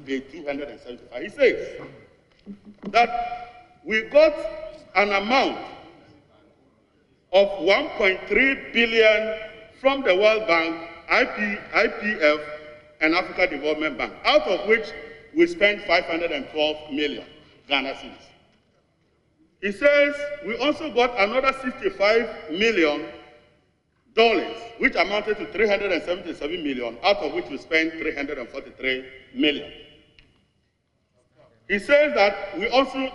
page 275. He says that we got an amount of 1.3 billion from the World Bank, IPF, and Africa Development Bank, out of which we spent 512 million Ghana cedis. He says we also got another $65 million, which amounted to 377 million, out of which we spent 343 million. He says that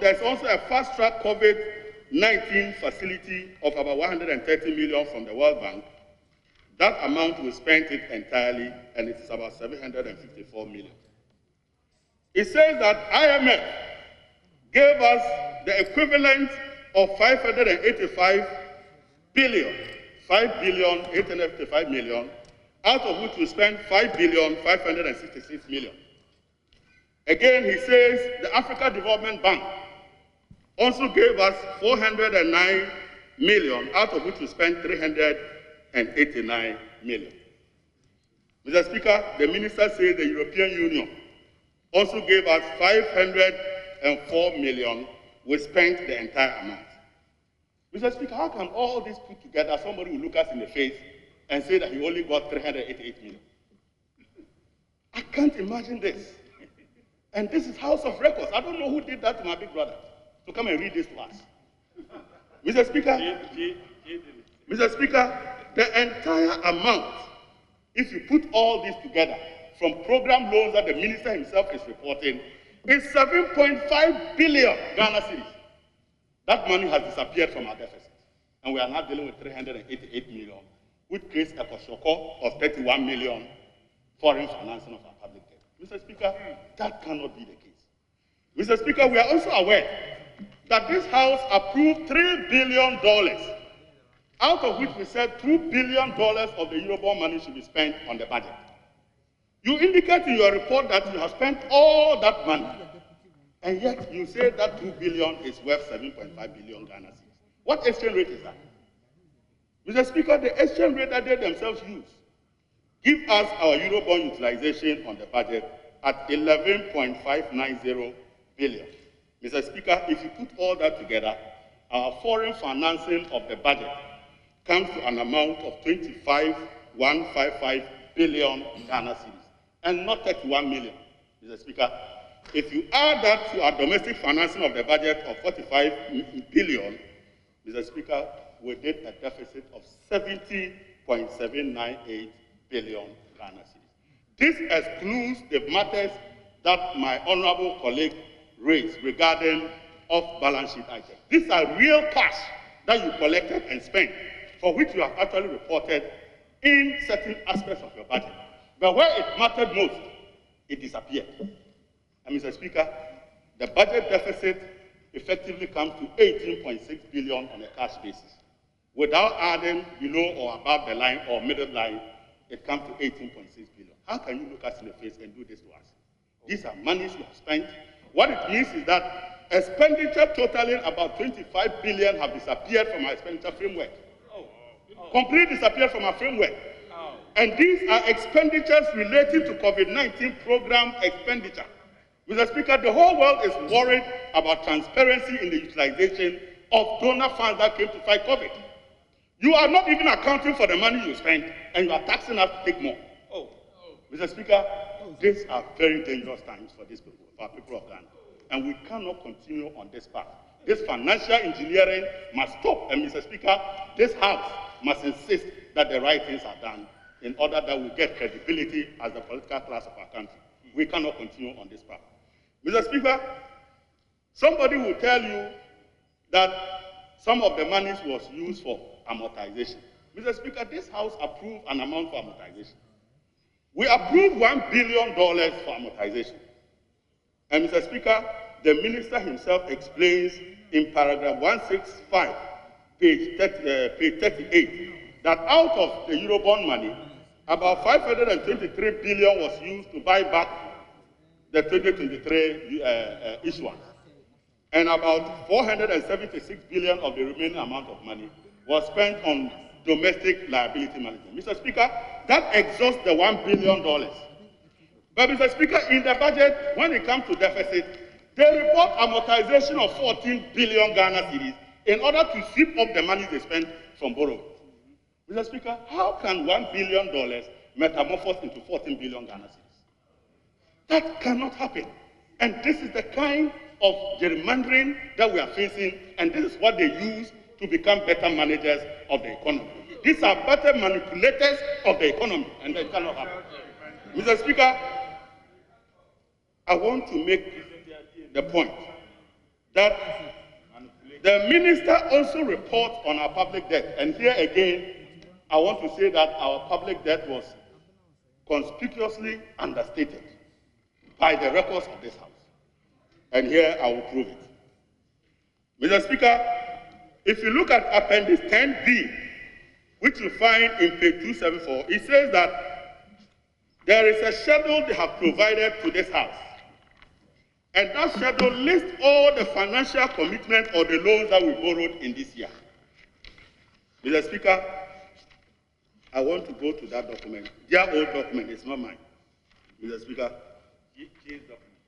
there's also a fast-track COVID-19 facility of about 130 million from the World Bank. That amount, we spent it entirely, and it is about 754 million. He says that IMF gave us the equivalent of 585 billion, 5,855 million, out of which we spent 5,566 million. Again, he says the Africa Development Bank also gave us 409 million, out of which we spent 389 million. Mr. Speaker, the minister says the European Union also gave us 504 million. We spent the entire amount. Mr. Speaker, how can all this put together, somebody will look us in the face and say that he only got 388 million? I can't imagine this. And this is House of Records. I don't know who did that to my big brother to come and read this to us. Mr. Speaker, Mr. Speaker, the entire amount, if you put all this together, from program loans that the minister himself is reporting, is 7.5 billion Ghana cedis. That money has disappeared from our deficit. And we are now dealing with 388 million, which creates a koshoko of 31 million foreign financing of our public debt. Mr. Speaker, that cannot be the case. Mr. Speaker, we are also aware that this House approved $3 billion, out of which we said $2 billion of the Eurobond money should be spent on the budget. You indicate in your report that you have spent all that money, and yet you say that 2 billion is worth 7.5 billion Ghana cedis. What exchange rate is that? Mr. Speaker, the exchange rate that they themselves use give us our Eurobond utilization on the budget at 11.590 billion. Mr. Speaker, if you put all that together, our foreign financing of the budget comes to an amount of 25.155 billion Ghana cedis, and not 31 million. Mr. Speaker, if you add that to our domestic financing of the budget of 45 billion, Mr. Speaker, we did a deficit of 70.798 billion Ghana cedis. This excludes the matters that my honorable colleague raised regarding off-balance sheet items. These are real cash that you collected and spent, for which you have actually reported in certain aspects of your budget. But where it mattered most, it disappeared. And Mr. Speaker, the budget deficit effectively comes to 18.6 billion on a cash basis. Without adding below or above the line or middle line, it comes to 18.6 billion. How can you look us in the face and do this to us? These are monies we have spent. What it means is that expenditure totaling about 25 billion have disappeared from our expenditure framework. Completely disappeared from our framework. And these are expenditures relating to COVID-19 program expenditure. Mr. Speaker, the whole world is worried about transparency in the utilization of donor funds that came to fight COVID. You are not even accounting for the money you spent, and you are taxing us to take more. Mr. Speaker, these are very dangerous times for these people, for our people of Ghana. And we cannot continue on this path. This financial engineering must stop. And Mr. Speaker, this House must insist that the right things are done in order that we get credibility as the political class of our country. We cannot continue on this path. Mr. Speaker, somebody will tell you that some of the monies was used for amortization. Mr. Speaker, this House approved an amount for amortization. We approved $1 billion for amortization. And Mr. Speaker, the minister himself explains in paragraph 165, page 38, that out of the Eurobond money, about 523 billion was used to buy back the 2023 issuance. And about 476 billion of the remaining amount of money was spent on domestic liability management. Mr. Speaker, that exhausts the $1 billion. But, Mr. Speaker, in the budget, when it comes to deficit, they report amortization of 14 billion Ghana cedis in order to sweep up the money they spend from borrowing. Mr. Speaker, how can $1 billion metamorphose into 14 billion Ghana cedis? That cannot happen. And this is the kind of gerrymandering that we are facing, and this is what they use to become better managers of the economy. These are better manipulators of the economy, and that cannot happen. Mr. Speaker, I want to make the point that the minister also reports on our public debt, and here again, I want to say that our public debt was conspicuously understated by the records of this House. And here I will prove it. Mr. Speaker, if you look at Appendix 10B, which you find in page 274, it says that there is a schedule they have provided to this House. And that schedule lists all the financial commitments or the loans that we borrowed in this year. Mr. Speaker, I want to go to that document. Their old document, it's not mine. Mr. Speaker,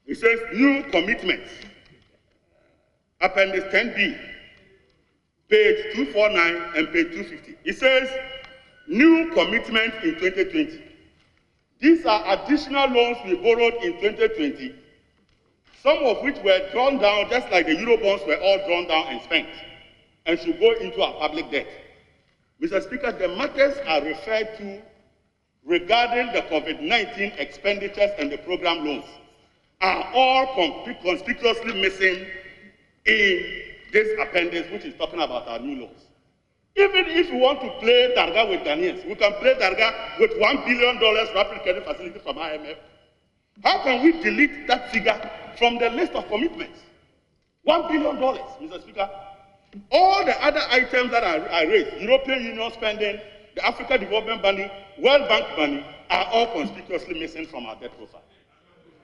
it says new commitments. Appendix 10B, page 249 and page 250. It says new commitments in 2020. These are additional loans we borrowed in 2020, some of which were drawn down, just like the Eurobonds were all drawn down and spent, and should go into our public debt. Mr. Speaker, the matters are referred to regarding the COVID-19 expenditures and the program loans are all conspicuously missing in this appendix, which is talking about our new loans. Even if we want to play Darga with Ghanaians, we can play Darga with $1 billion rapid credit facility from IMF. How can we delete that figure from the list of commitments? $1 billion, Mr. Speaker. All the other items that I raised, European Union spending, the Africa Development Money, World Bank money, are all conspicuously missing from our debt profile.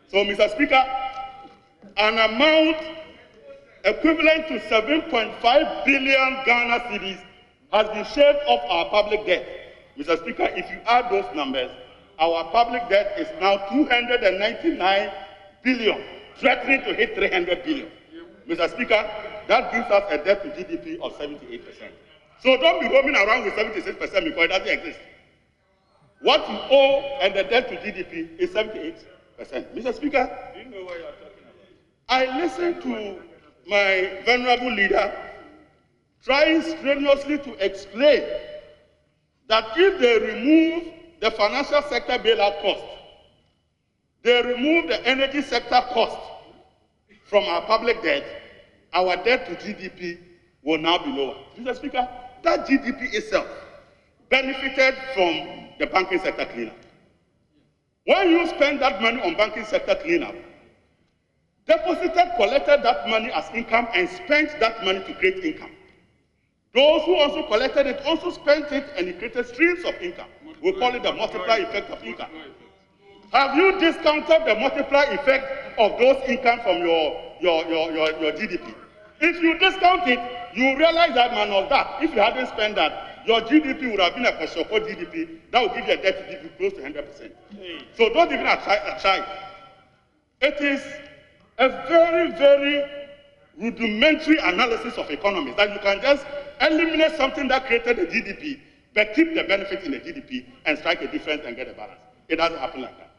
So, Mr. Speaker, an amount equivalent to 7.5 billion Ghana cedis has been shaved off our public debt. Mr. Speaker, if you add those numbers, our public debt is now 299 billion, threatening to hit 300 billion. Mr. Speaker, that gives us a debt to GDP of 78%. So don't be roaming around with 76% because it doesn't exist. What you owe and the debt to GDP is 78%. Mr. Speaker, do you know what you are talking about? I listened to my venerable leader trying strenuously to explain that if they remove the financial sector bailout cost, they remove the energy sector cost from our public debt, our debt to GDP will now be lower. Mr. Speaker, that GDP itself benefited from the banking sector cleanup. When you spend that money on banking sector cleanup, deposited, collected that money as income and spent that money to create income. Those who also collected it also spent it and it created streams of income. We call it the multiplier effect of income. Have you discounted the multiplier effect of those income from your GDP? If you discount it, you realize that minus that, if you hadn't spent that, your GDP would have been a Kashoko GDP, that would give you a debt to GDP close to 100%. So don't even try. It is a very, very rudimentary analysis of economics that you can just eliminate something that created the GDP, but keep the benefit in the GDP and strike a difference and get a balance. It doesn't happen like that.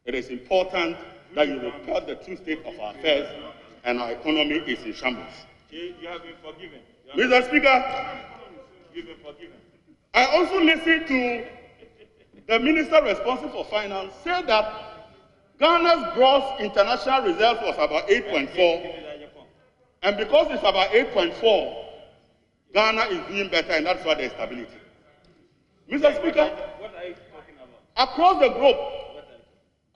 It is important that you report the true state of our affairs, and our economy is in shambles. You have been forgiven. Mr. Speaker, You've been forgiven. I also listened to the Minister responsible for finance say that Ghana's gross international reserve was about 8.4, and because it's about 8.4, Ghana is doing better, and that's why there's stability. Mr. Speaker, What are you talking about? across the globe,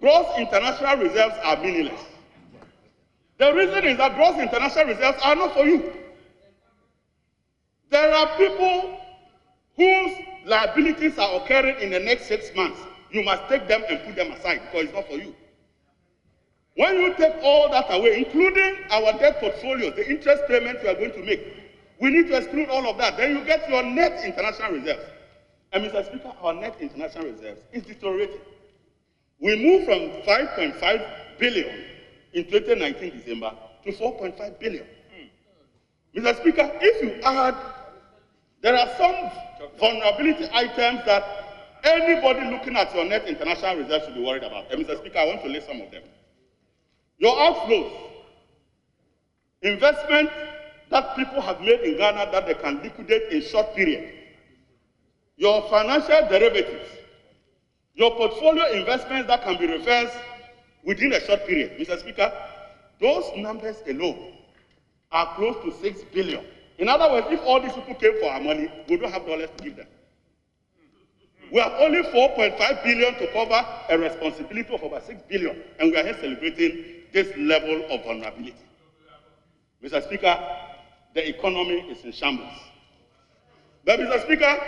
gross international reserves are meaningless. The reason is that gross international reserves are not for you. There are people whose liabilities are occurring in the next 6 months. You must take them and put them aside because it's not for you. When you take all that away, including our debt portfolios, the interest payments we are going to make, we need to exclude all of that. Then you get your net international reserves. And Mr. Speaker, our net international reserves is deteriorating. We moved from 5.5 billion in 2019 December to 4.5 billion. Mr. Speaker, if you add, there are some vulnerability items that anybody looking at your net international reserve should be worried about. And Mr. Speaker, I want to list some of them. Your outflows, investment that people have made in Ghana that they can liquidate in short period. Your financial derivatives, your portfolio investments that can be reversed within a short period. Mr. Speaker, those numbers alone are close to 6 billion. In other words, if all these people came for our money, we don't have dollars to give them. We have only 4.5 billion to cover a responsibility of over 6 billion, and we are here celebrating this level of vulnerability. Mr. Speaker, the economy is in shambles. But Mr. Speaker,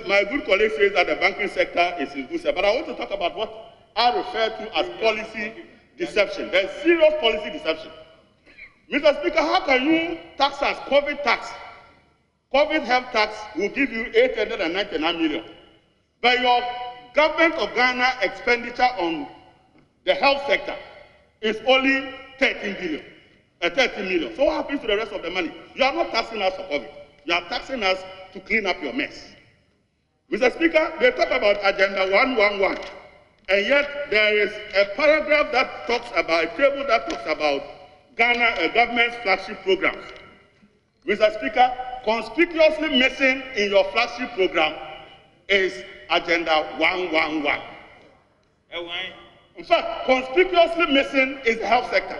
my good colleague says that the banking sector is in good shape, but I want to talk about what I refer to as policy deception. There is serious policy deception. Mr. Speaker, how can you tax us COVID tax? COVID health tax will give you 899 million. But your government of Ghana expenditure on the health sector is only 13 million. So what happens to the rest of the money? You are not taxing us for COVID. You are taxing us to clean up your mess. Mr. Speaker, they talk about Agenda 111, and yet there is a paragraph that talks about, a table that talks about Ghana government's flagship programs. Mr. Speaker, conspicuously missing in your flagship program is Agenda 111. In fact, conspicuously missing is the health sector.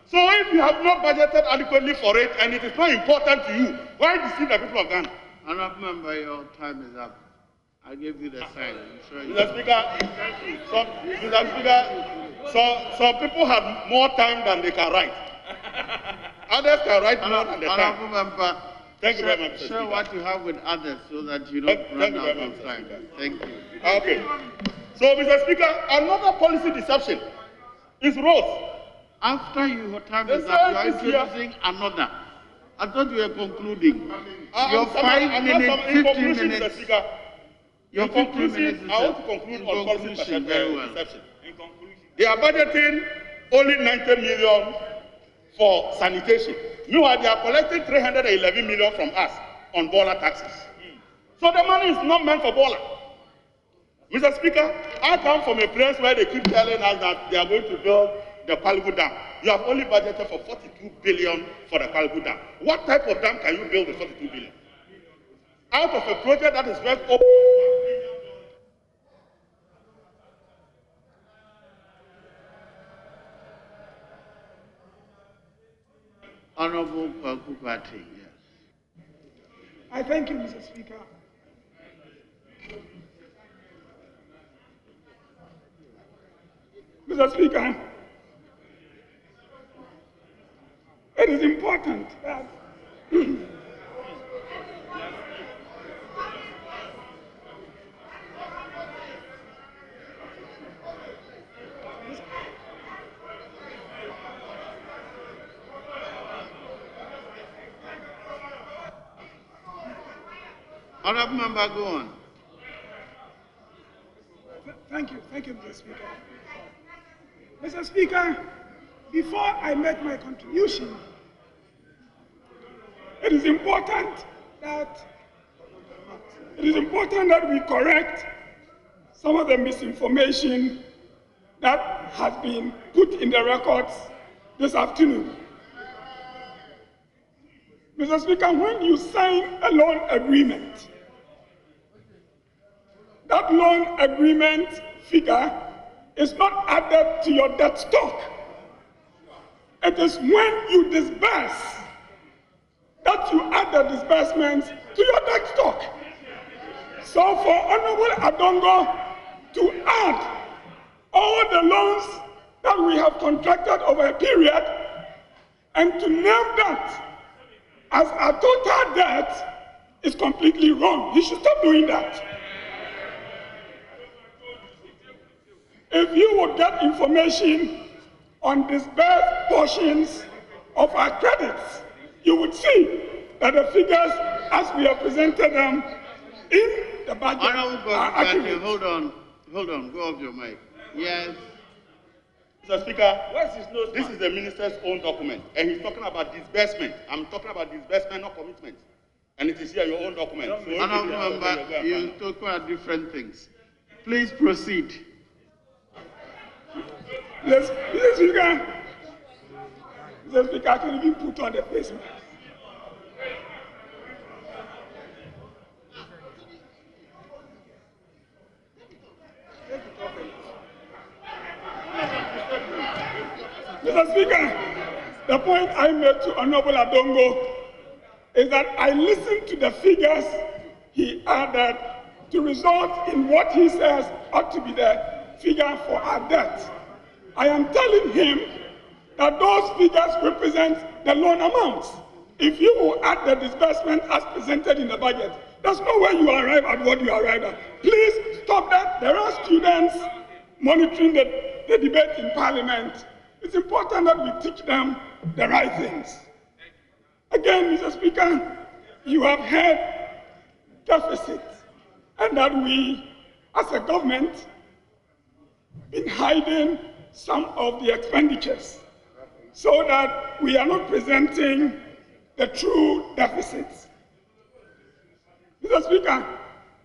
So if you have not budgeted adequately for it and it is not important to you, why deceive the people of Ghana? Honourable Member, your time is up. I give you the sign. Mr. Speaker, some people have more time than they can write. Others can write more than the time. Honourable Member, thank you very much, Mr. share Speaker. what you have with others so that you don't run out of time. Thank you. Okay. So, Mr. Speaker, another policy deception is roads. After your time is up, you are introducing another. I thought you were concluding. Your 5 minutes, 15 minutes. Your 15 minutes. I want to conclude on policy deception. Very well. In conclusion, They are budgeting only 90 million for sanitation. Meanwhile, they are collecting 311 million from us on baller taxes. So the money is not meant for baller. Mr. Speaker, I come from a place where they keep telling us that they are going to build the Kwalibu Dam. You have only budgeted for 42 billion for the Kwalibu Dam. What type of dam can you build with 42 billion? Out of a project that is worth over Honourable Kwakupati, yes. I thank you, Mr. Speaker. Mr. Speaker, it is important that Honourable Member, go on. Thank you, Mr. Speaker. Mr. Speaker, before I make my contribution, it is important that we correct some of the misinformation that has been put in the records this afternoon. Mr. Speaker, when you sign a loan agreement, that loan agreement figure is not added to your debt stock. It is when you disburse that you add the disbursements to your debt stock. So for Honourable Adongo to add all the loans that we have contracted over a period and to name that as a total debt is completely wrong. He should stop doing that. If you would get information on disbursed portions of our credits, you would see that the figures as we have presented them in the budget Honourable are accurate. Hold on, go off your mic. Yes. Mr. Speaker, Where's his nose? this is the minister's own document, and he's talking about disbursement. I'm talking about disbursement, not commitment. And it is here, your own document. So Honourable Member, you talk about different things. Please proceed. Mr. Speaker, Mr. Speaker, I can even put on the face mask. Mr. Speaker, the point I made to Honorable Adongo is that I listened to the figures he added to result in what he says ought to be the figure for our debt. I am telling him that those figures represent the loan amounts. If you will add the disbursement as presented in the budget, there's no way you arrive at what you arrive at. Please stop that. There are students monitoring the debate in Parliament. It's important that we teach them the right things. Again, Mr. Speaker, you have had deficit, and that we, as a government, been hiding some of the expenditures so that we are not presenting the true deficits. Mr. Speaker,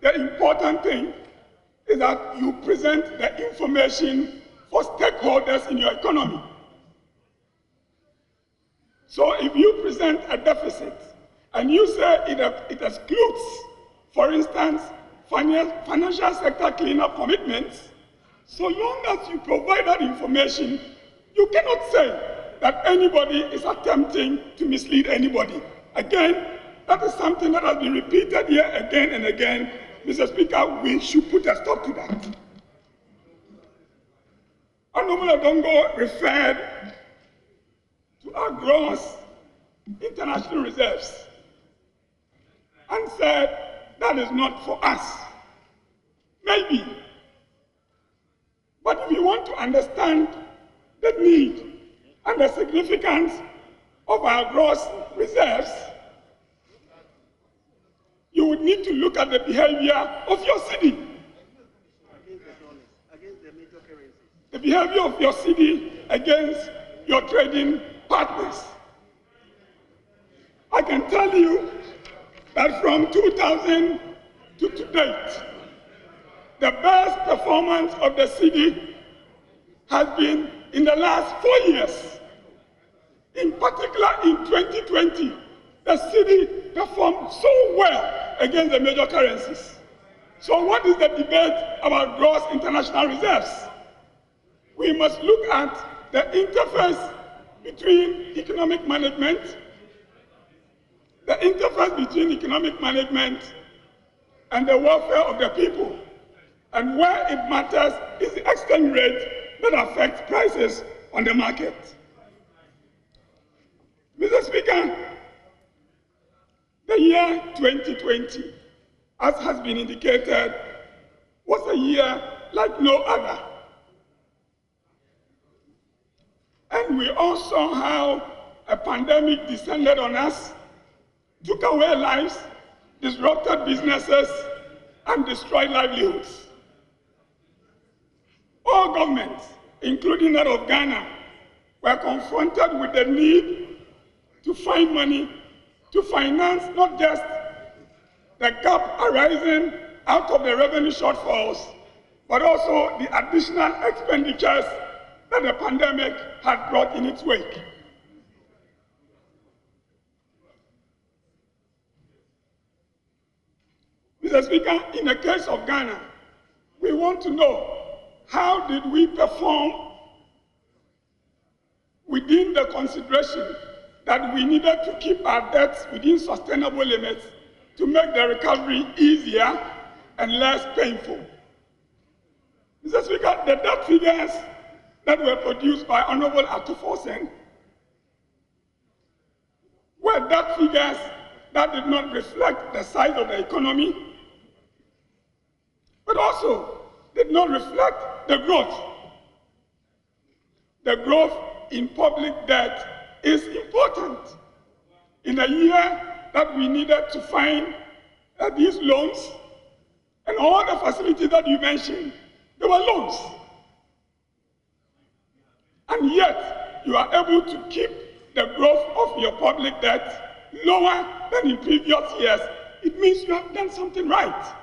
the important thing is that you present the information for stakeholders in your economy. So if you present a deficit and you say it excludes, for instance, financial sector cleanup commitments, so long as you provide that information, you cannot say that anybody is attempting to mislead anybody. Again, that is something that has been repeated here again and again. Mr. Speaker, we should put a stop to that. Honorable Adongo referred to our gross international reserves and said that is not for us. Maybe. But if you want to understand the need and the significance of our gross reserves, you would need to look at the behavior of your city. The behavior of your city against your trading partners. I can tell you that from 2000 to date, the best performance of the city has been in the last 4 years. In particular, in 2020, the city performed so well against the major currencies. So what is the debate about gross international reserves? We must look at the interface between economic management, and the welfare of the people. And where it matters is the exchange rate that affects prices on the market. Mr. Speaker, the year 2020, as has been indicated, was a year like no other. And we all saw how a pandemic descended on us, took away lives, disrupted businesses, and destroyed livelihoods. All governments, including that of Ghana, were confronted with the need to find money to finance not just the gap arising out of the revenue shortfalls, but also the additional expenditures that the pandemic had brought in its wake. Mr. Speaker, in the case of Ghana, we want to know, how did we perform within the consideration that we needed to keep our debts within sustainable limits to make the recovery easier and less painful? Mr. Speaker, the debt figures that were produced by Honorable Atufosen were debt figures that did not reflect the size of the economy, but also did not reflect the growth. The growth in public debt is important. In a year that we needed to find these loans and all the facilities that you mentioned, there were loans. and yet you are able to keep the growth of your public debt lower than in previous years, it means you have done something right.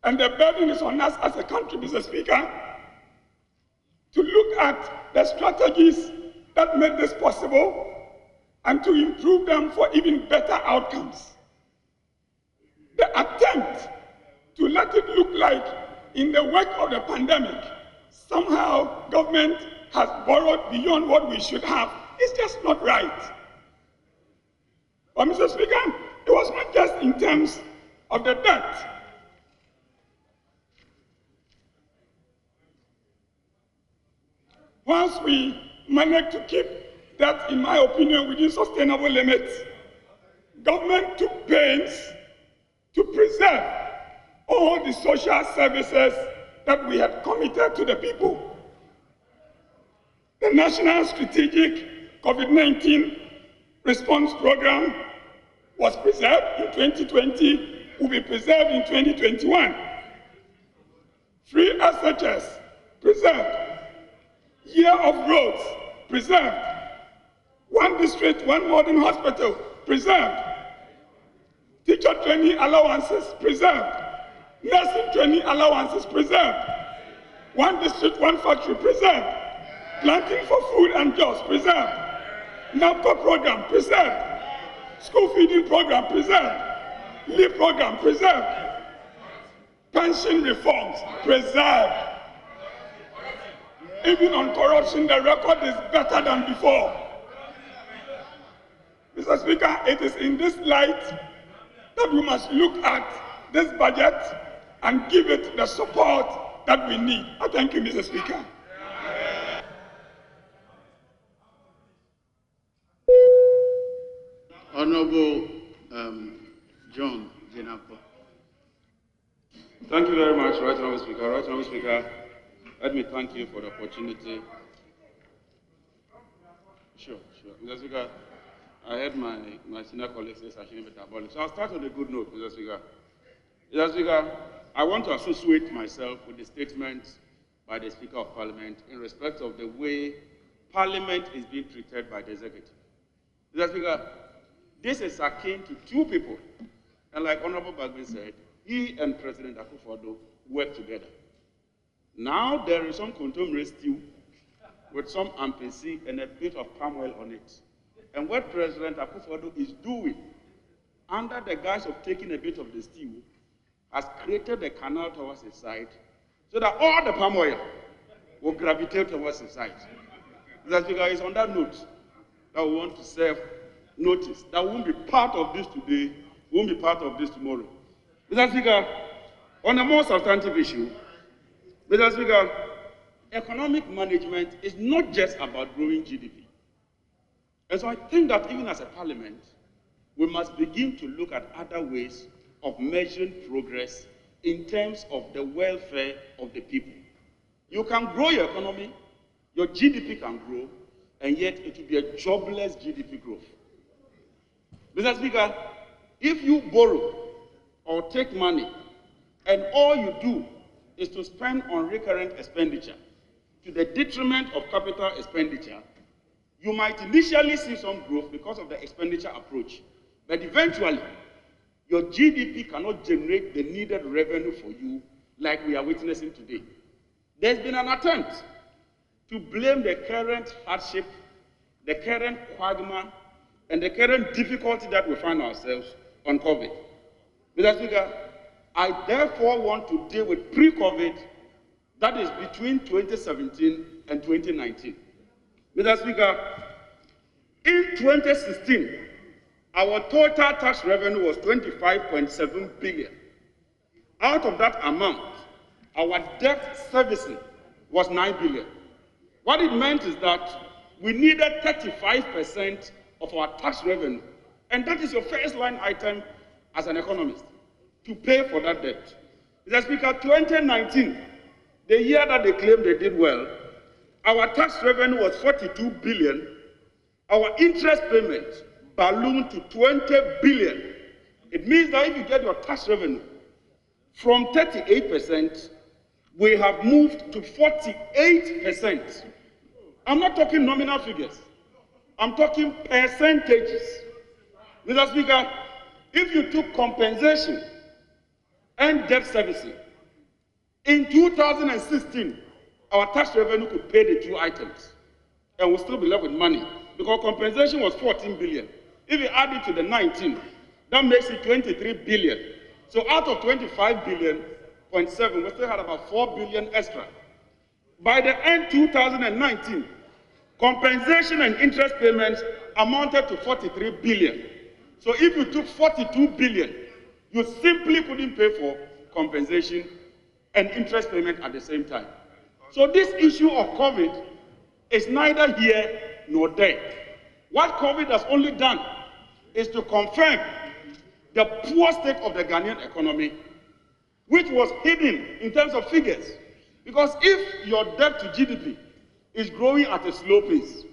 And the burden is on us as a country, Mr. Speaker, to look at the strategies that made this possible and to improve them for even better outcomes. The attempt to let it look like in the wake of the pandemic, somehow government has borrowed beyond what we should have is just not right. But Mr. Speaker, it was not just in terms of the debt. Once we managed to keep that, in my opinion, within sustainable limits, government took pains to preserve all the social services that we had committed to the people. The National Strategic COVID-19 Response Program was preserved in 2020, will be preserved in 2021. Free SHS, preserved. Year of roads, preserved. One district, one modern hospital, preserved. Teacher training allowances, preserved. Nursing training allowances, preserved. One district, one factory, preserved. Planting for food and jobs, preserved. NAPCO program, preserved. School feeding program, preserved. LEAP program, preserved. Pension reforms, preserved. Even on corruption, the record is better than before. Mr. Speaker, it is in this light that we must look at this budget and give it the support that we need. I thank you, Mr. Speaker. Honorable John Jenapo. Thank you very much, Right Honorable Speaker. Right Honorable Speaker, let me thank you for the opportunity. Sure. Mr. Speaker, I heard my senior colleague say I shouldn't be diabolic. So I'll start on a good note, Mr. Speaker. Mr. Speaker, I want to associate myself with the statement by the Speaker of Parliament in respect of the way Parliament is being treated by the Executive. Mr. Speaker, this is akin to two people. And like Honorable Bagby said, he and President Akufo-Addo work together. Now there is some contemporary stew with some ampesi and a bit of palm oil on it. And what President Akufo-Addo is doing, under the guise of taking a bit of the stew, has created a canal towards his side, so that all the palm oil will gravitate towards his side. Mr. Speaker, it's on that note that we want to serve notice that won't be part of this today, won't be part of this tomorrow. Mr. Speaker, on a more substantive issue, Mr. Speaker, economic management is not just about growing GDP. And so I think that even as a parliament, we must begin to look at other ways of measuring progress in terms of the welfare of the people. You can grow your economy, your GDP can grow, and yet it will be a jobless GDP growth. Mr. Speaker, if you borrow or take money, and all you do is to spend on recurrent expenditure to the detriment of capital expenditure, you might initially see some growth because of the expenditure approach, but eventually, your GDP cannot generate the needed revenue for you like we are witnessing today. There's been an attempt to blame the current hardship, the current quagmire, and the current difficulty that we find ourselves on COVID. Mr. Speaker, I therefore want to deal with pre-COVID, that is between 2017 and 2019. Mr. Speaker, in 2016, our total tax revenue was 25.7 billion. Out of that amount, our debt servicing was 9 billion. What it meant is that we needed 35% of our tax revenue, and that is your first line item as an economist, to pay for that debt. Mr. Speaker, 2019, the year that they claimed they did well, our tax revenue was 42 billion. Our interest payment ballooned to 20 billion. It means that if you get your tax revenue from 38%, we have moved to 48%. I'm not talking nominal figures. I'm talking percentages. Mr. Speaker, if you took compensation and debt servicing, in 2016, our tax revenue could pay the two items, and we'll still be left with money, because compensation was 14 billion. If you add it to the 19, that makes it 23 billion. So out of 25 billion, 0.7, we still had about 4 billion extra. By the end 2019, compensation and interest payments amounted to 43 billion. So if you took 42 billion, you simply couldn't pay for compensation and interest payment at the same time. So this issue of COVID is neither here nor there. What COVID has only done is to confirm the poor state of the Ghanaian economy, which was hidden in terms of figures. Because if your debt to GDP is growing at a slow pace,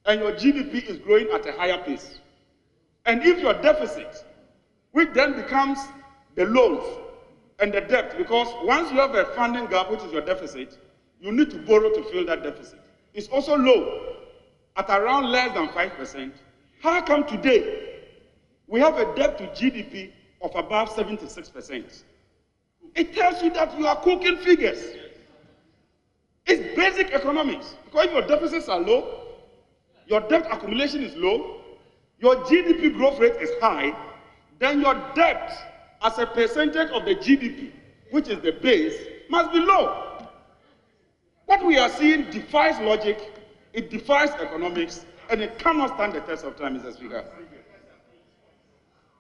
and your GDP is growing at a higher pace, and if your deficit, which then becomes the loans and the debt, because once you have a funding gap, which is your deficit, you need to borrow to fill that deficit. It's also low, at around less than 5%. How come today we have a debt to GDP of above 76%? It tells you that you are cooking figures. It's basic economics. Because if your deficits are low, your debt accumulation is low, your GDP growth rate is high, then your debt as a percentage of the GDP, which is the base, must be low. What we are seeing defies logic, it defies economics, and it cannot stand the test of time, Mr. Speaker.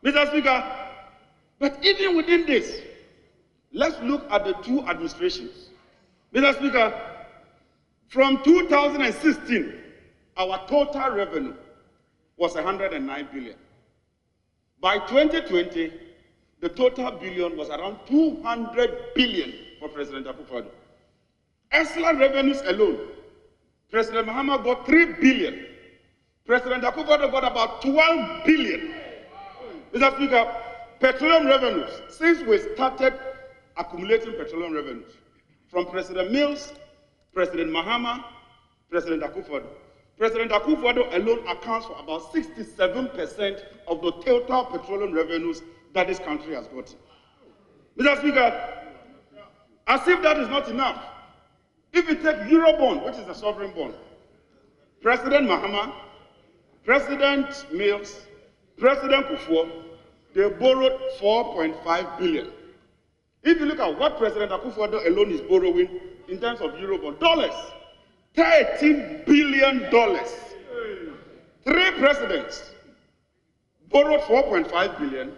Mr. Speaker, but even within this, let's look at the two administrations. Mr. Speaker, from 2016, our total revenue was 109 billion. By 2020, the total billion was around 200 billion for President Akufo-Addo. Excellent revenues alone, President Mahama got 3 billion. President Akufo-Addo got about 12 billion. Mr. Speaker, petroleum revenues, since we started accumulating petroleum revenues, from President Mills, President Mahama, President Akufo-Addo. President Akufo-Addo alone accounts for about 67% of the total petroleum revenues that this country has gotten. Mr. Speaker, as if that is not enough, if you take Eurobond, which is a sovereign bond, President Mahama, President Mills, President Kufuor, they borrowed 4.5 billion. If you look at what President Akufo-Addo alone is borrowing in terms of Eurobond, dollars, $13 billion. 3 presidents borrowed 4.5 billion.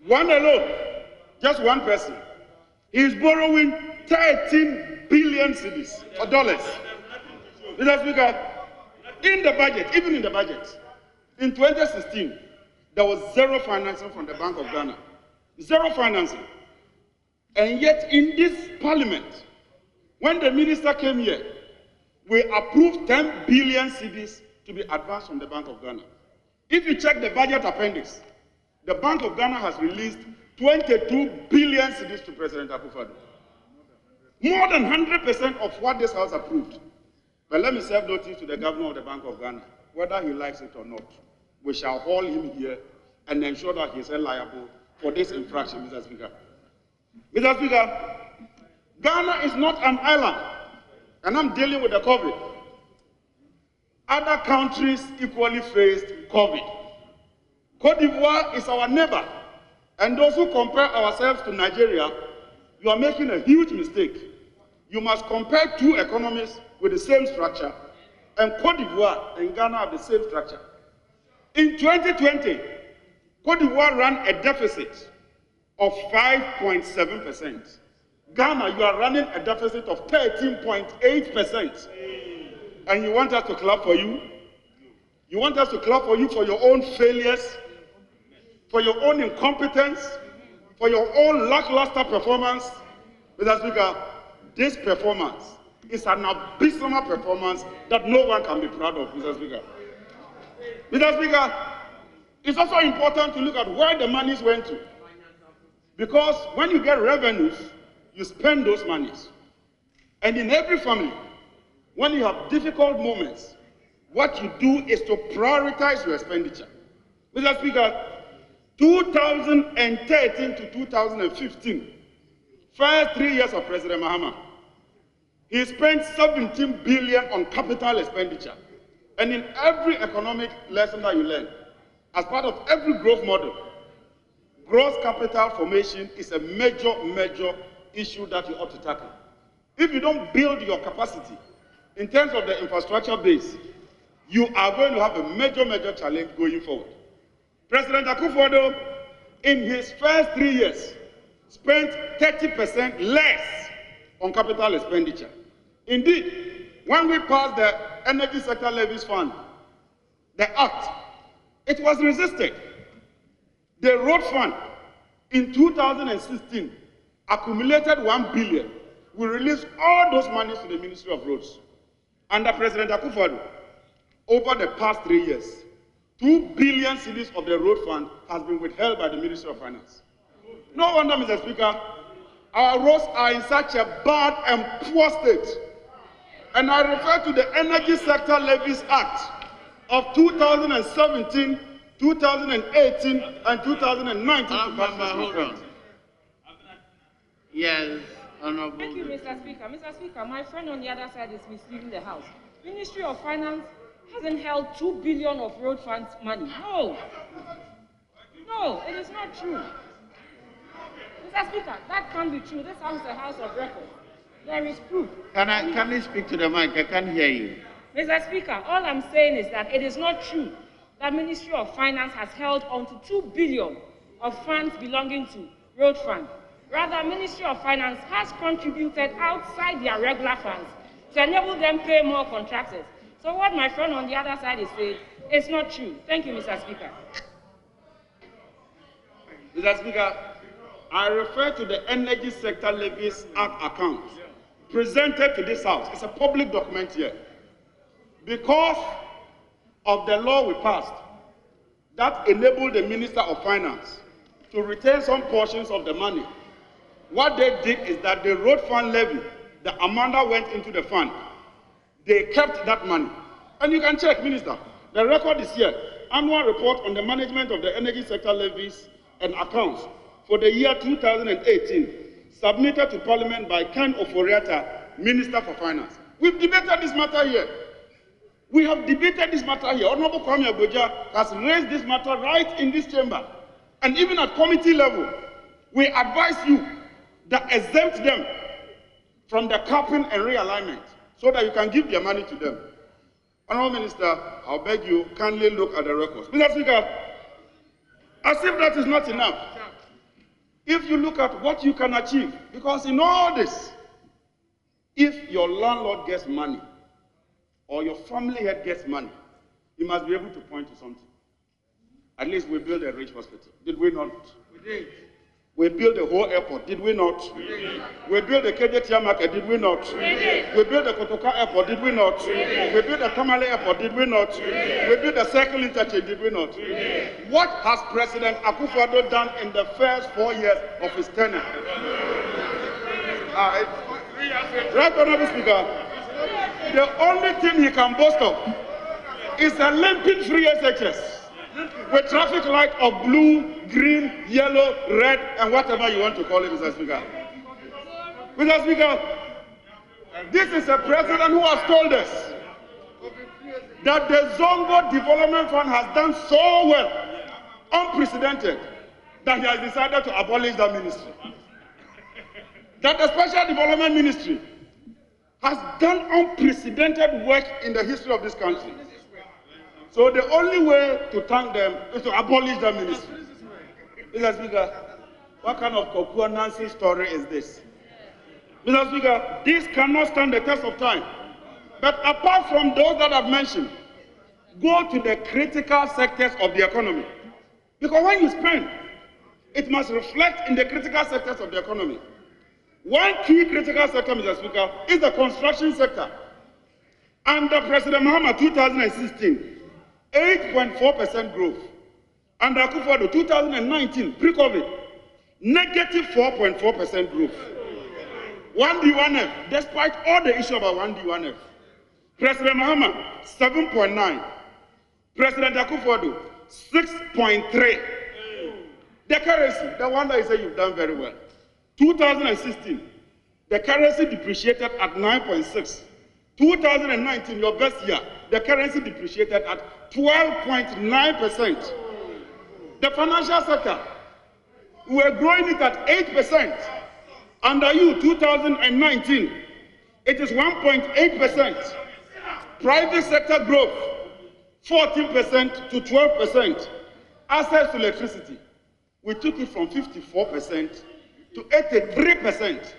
One alone, just one person, he is borrowing 13 billion cedis or dollars. Mr. Speaker, in the budget, even in the budget, in 2016, there was zero financing from the Bank of Ghana. Zero financing. And yet in this parliament, when the minister came here, we approved 10 billion cedis to be advanced from the Bank of Ghana. If you check the budget appendix, the Bank of Ghana has released 22 billion cedis to President Akufo-Addo. More than 100% of what this House approved. But let me serve notice to the governor of the Bank of Ghana, whether he likes it or not. We shall haul him here and ensure that he is held liable for this infraction, Mr. Speaker. Mr. Speaker, Ghana is not an island, and I'm dealing with the COVID. Other countries equally faced COVID. Côte d'Ivoire is our neighbor, and those who compare ourselves to Nigeria, you are making a huge mistake. You must compare two economies with the same structure, and Côte d'Ivoire and Ghana have the same structure. In 2020, Côte d'Ivoire ran a deficit of 5.7%. Ghana, you are running a deficit of 13.8%. And you want us to clap for you? You want us to clap for you for your own failures, for your own incompetence, for your own lackluster performance? Mr. Speaker, this performance is an abysmal performance that no one can be proud of, Mr. Speaker. Mr. Speaker, it's also important to look at where the monies went to. Because when you get revenues, you spend those monies. And in every family, when you have difficult moments, what you do is to prioritize your expenditure. Mr. Speaker, 2013 to 2015, first 3 years of President Mahama, he spent 17 billion on capital expenditure. And in every economic lesson that you learn, as part of every growth model, gross capital formation is a major issue that you ought to tackle. If you don't build your capacity in terms of the infrastructure base, you are going to have a major challenge going forward. President Akufo-Addo, in his first 3 years, spent 30% less on capital expenditure. Indeed, when we passed the Energy Sector Levies Fund, the Act, it was resisted. The Road Fund in 2016 accumulated 1 billion. We released all those monies to the Ministry of Roads. Under President Akufo-Addo, over the past 3 years, 2 billion cedis of the road fund has been withheld by the Ministry of Finance. No wonder, Mr. Speaker, our roads are in such a bad and poor state. And I refer to the Energy Sector Levies Act of 2017, 2018, and 2019. Hold on. Yes, Honorable. Thank you, Mr. Speaker. Mr. Speaker, my friend on the other side is misleading the House. Ministry of Finance hasn't held 2 billion of road funds money. No, it is not true. Mr. Speaker, that can't be true. This House is a House of record. There is proof. Can you speak to the mic? I can't hear you. Mr. Speaker, all I'm saying is that it is not true that Ministry of Finance has held on to 2 billion of funds belonging to road fund. Rather, Ministry of Finance has contributed outside their regular funds to enable them pay more contractors. So what my friend on the other side is saying is not true. Thank you, Mr. Speaker. Mr. Speaker, I refer to the Energy Sector Levies Act account presented to this House. It's a public document here. Because of the law we passed that enabled the Minister of Finance to retain some portions of the money, what they did is that the road fund levy, the amount that went into the fund, they kept that money. And you can check, Minister, the record is here. Annual report on the management of the energy sector levies and accounts for the year 2018, submitted to Parliament by Ken Oforiatta, Minister for Finance. We've debated this matter here. We have debated this matter here. Honorable Kwame Agboja has raised this matter right in this chamber. And even at committee level, we advise you that exempt them from the capping and realignment so that you can give their money to them. Honorable Minister, I'll beg you, kindly look at the records. Mr. Speaker, as if that is not enough, if you look at what you can achieve, because in all this, if your landlord gets money or your family head gets money, you must be able to point to something. At least we built a rich hospital. Did we not? We did. We built the whole airport, did we not? We did. We built the KJTR market, did we not? We did. We built the Kotoka airport, did we not? We did. We built the Tamale airport, did we not? We did. We built the Circle interchange, did we not? We did. What has President Akufo-Addo done in the first 4 years of his tenure? Right, Honorable Speaker, the only thing he can boast of is a limping free SHS with traffic light of blue, green, yellow, red, and whatever you want to call it, Mr. Speaker. Mr. Speaker, this is a president who has told us that the Zongo Development Fund has done so well, unprecedented, that he has decided to abolish that ministry. That the Special Development Ministry has done unprecedented work in the history of this country. So the only way to thank them is to abolish that ministry. Mr. Speaker, what kind of Kokua Nancy story is this? Mr. Speaker, this cannot stand the test of time. But apart from those that I've mentioned, go to the critical sectors of the economy. Because when you spend, it must reflect in the critical sectors of the economy. One key critical sector, Mr. Speaker, is the construction sector. Under President Mahama 2016, 8.4% growth. Under Akufo-Addo 2019, pre-COVID, negative 4.4% growth. 1D1F, despite all the issue about 1D1F, President Mahama, 7.9. President Akufo-Addo, 6.3. The currency, the one that you say you've done very well. 2016, the currency depreciated at 9.6. 2019, your best year, the currency depreciated at 12.9%. The financial sector, we were growing it at 8%. Under you, 2019, it is 1.8%. Private sector growth, 14% to 12%. Access to electricity, we took it from 54% to 83%.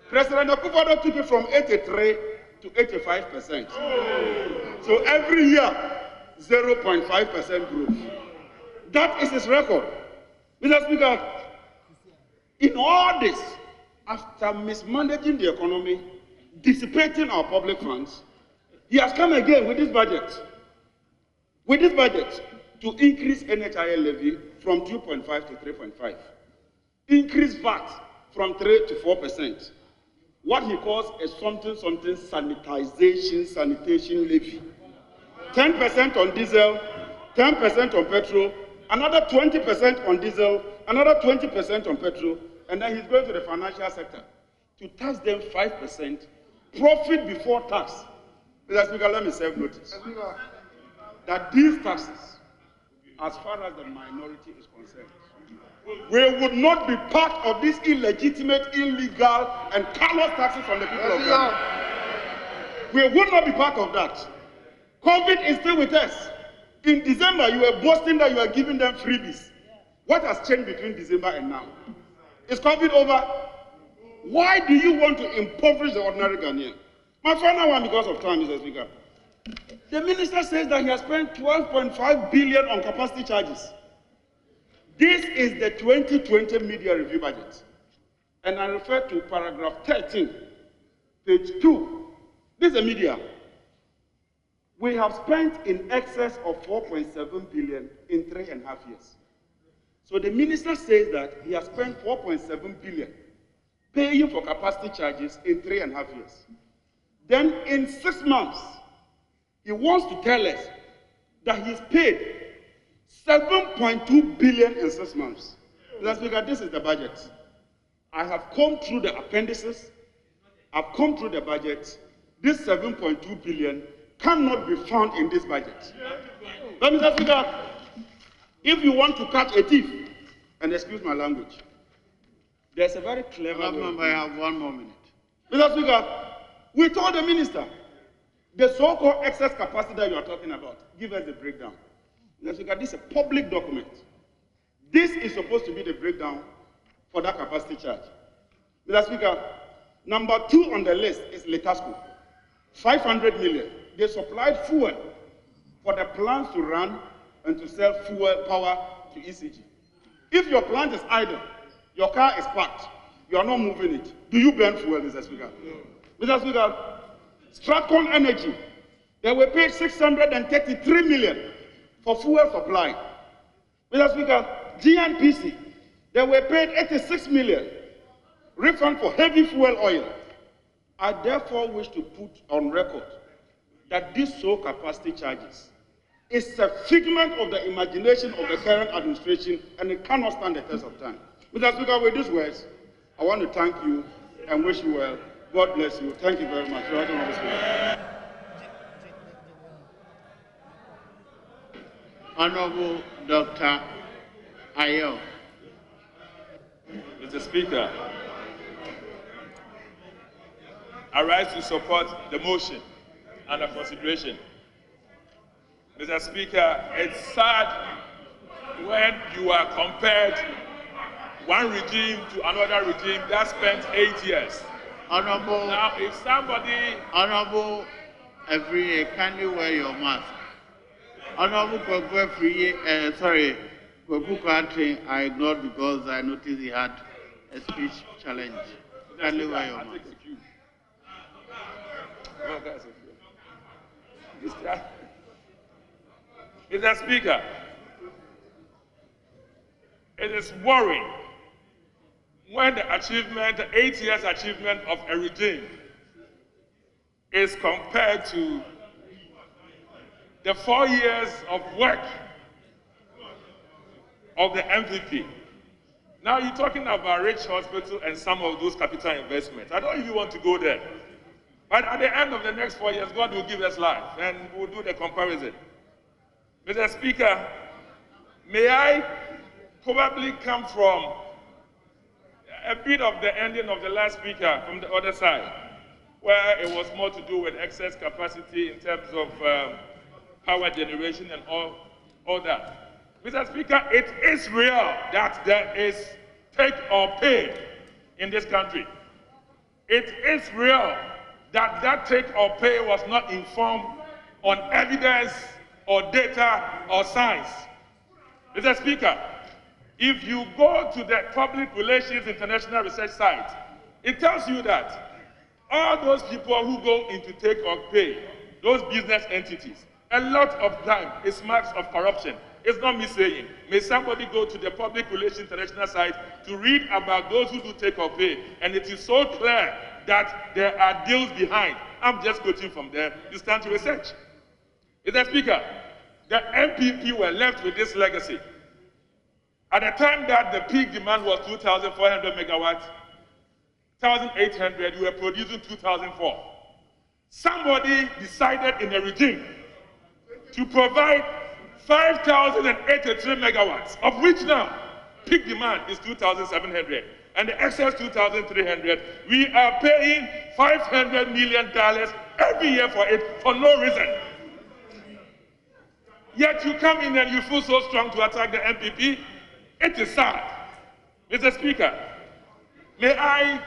President Akufo-Addo took it from 83 to 85%. So every year, 0.5% growth. That is his record. Mr. Speaker, in all this, after mismanaging the economy, dissipating our public funds, he has come again with this budget. With this budget, to increase NHIL levy from 2.5 to 3.5. Increase VAT from 3 to 4%. What he calls a something sanitation levy. 10% on diesel, 10% on petrol, another 20% on diesel, another 20% on petrol, and then he's going to the financial sector to tax them 5%, profit before tax. Mr. Speaker, let me serve notice that these taxes, as far as the minority is concerned, we would not be part of this illegitimate, illegal, and callous taxes on the people of Ghana. We would not be part of that. COVID is still with us. In December, you were boasting that you are giving them freebies. What has changed between December and now? Is COVID over? Why do you want to impoverish the ordinary Ghanaian? My final one, because of time, Mr. Speaker. The minister says that he has spent 12.5 billion on capacity charges. This is the 2020 media review budget. And I refer to paragraph 13, page 2. This is the media. We have spent in excess of 4.7 billion in 3.5 years. So the minister says that he has spent 4.7 billion paying for capacity charges in 3.5 years. Then in 6 months, he wants to tell us that he's paid 7.2 billion in 6 months. Let's look at this is the budget. I have come through the appendices. I've come through the budget. This 7.2 billion cannot be found in this budget. But Mr. Speaker, if you want to catch a thief, and excuse my language, there's a very clever I have 1 more minute. Mr. Speaker, we told the minister, the so-called excess capacity that you are talking about, give us the breakdown. Mr. Speaker, this is a public document. This is supposed to be the breakdown for that capacity charge. Mr. Speaker, number 2 on the list is Letasco, 500 million. They supplied fuel for the plants to run and to sell fuel power to ECG. If your plant is idle, your car is parked, you are not moving it, do you burn fuel, Mr. Speaker? No. Mr. Speaker, Stratcon Energy, they were paid 633 million for fuel supply. Mr. Speaker, GNPC, they were paid 86 million refund for heavy fuel oil. I therefore wish to put on record that these sole capacity charges is a figment of the imagination of the current administration, and it cannot stand the test of time. Mr. Speaker, with these words, I want to thank you and wish you well. God bless you. Thank you very much. Honorable Dr. Ayo. Mr. Speaker, I rise to support the motion under consideration. Mr. Speaker, it's sad when you are compared one regime to another regime that spent 8 years. Honorable. Now, if somebody. Honorable, every kindly wear your mask. Honorable Kwaku, I ignored because I noticed he had a speech challenge. Kindly wear your mask. Mr. Speaker, it is worrying when the 8 years achievement of a regime is compared to the 4 years of work of the MPP. Now you're talking about Rich Hospital and some of those capital investments. I don't even want to go there. But at the end of the next 4 years, God will give us life, and we'll do the comparison. Mr. Speaker, may I probably come from a bit of the ending of the last speaker from the other side, where it was more to do with excess capacity in terms of power generation and all that. Mr. Speaker, it is real that there is take or pay in this country. It is real that that take or pay was not informed on evidence or data or science. Mr. Speaker, if you go to the Public Relations International Research site, it tells you that all those people who go into take or pay, those business entities, a lot of time is marks of corruption. It's not me saying. May somebody go to the Public Relations International site to read about those who do take or pay, and it is so clear that there are deals behind. I'm just quoting from there. You stand to research. Mr. Speaker, the MPP were left with this legacy. At the time that the peak demand was 2,400 megawatts, 1,800, we were producing 2,004. Somebody decided in the regime to provide 5,083 megawatts, of which now peak demand is 2,700, and the excess 2,300. We are paying $500 million every year for it for no reason. Yet you come in and you feel so strong to attack the MPP. It is sad. Mr. Speaker, may I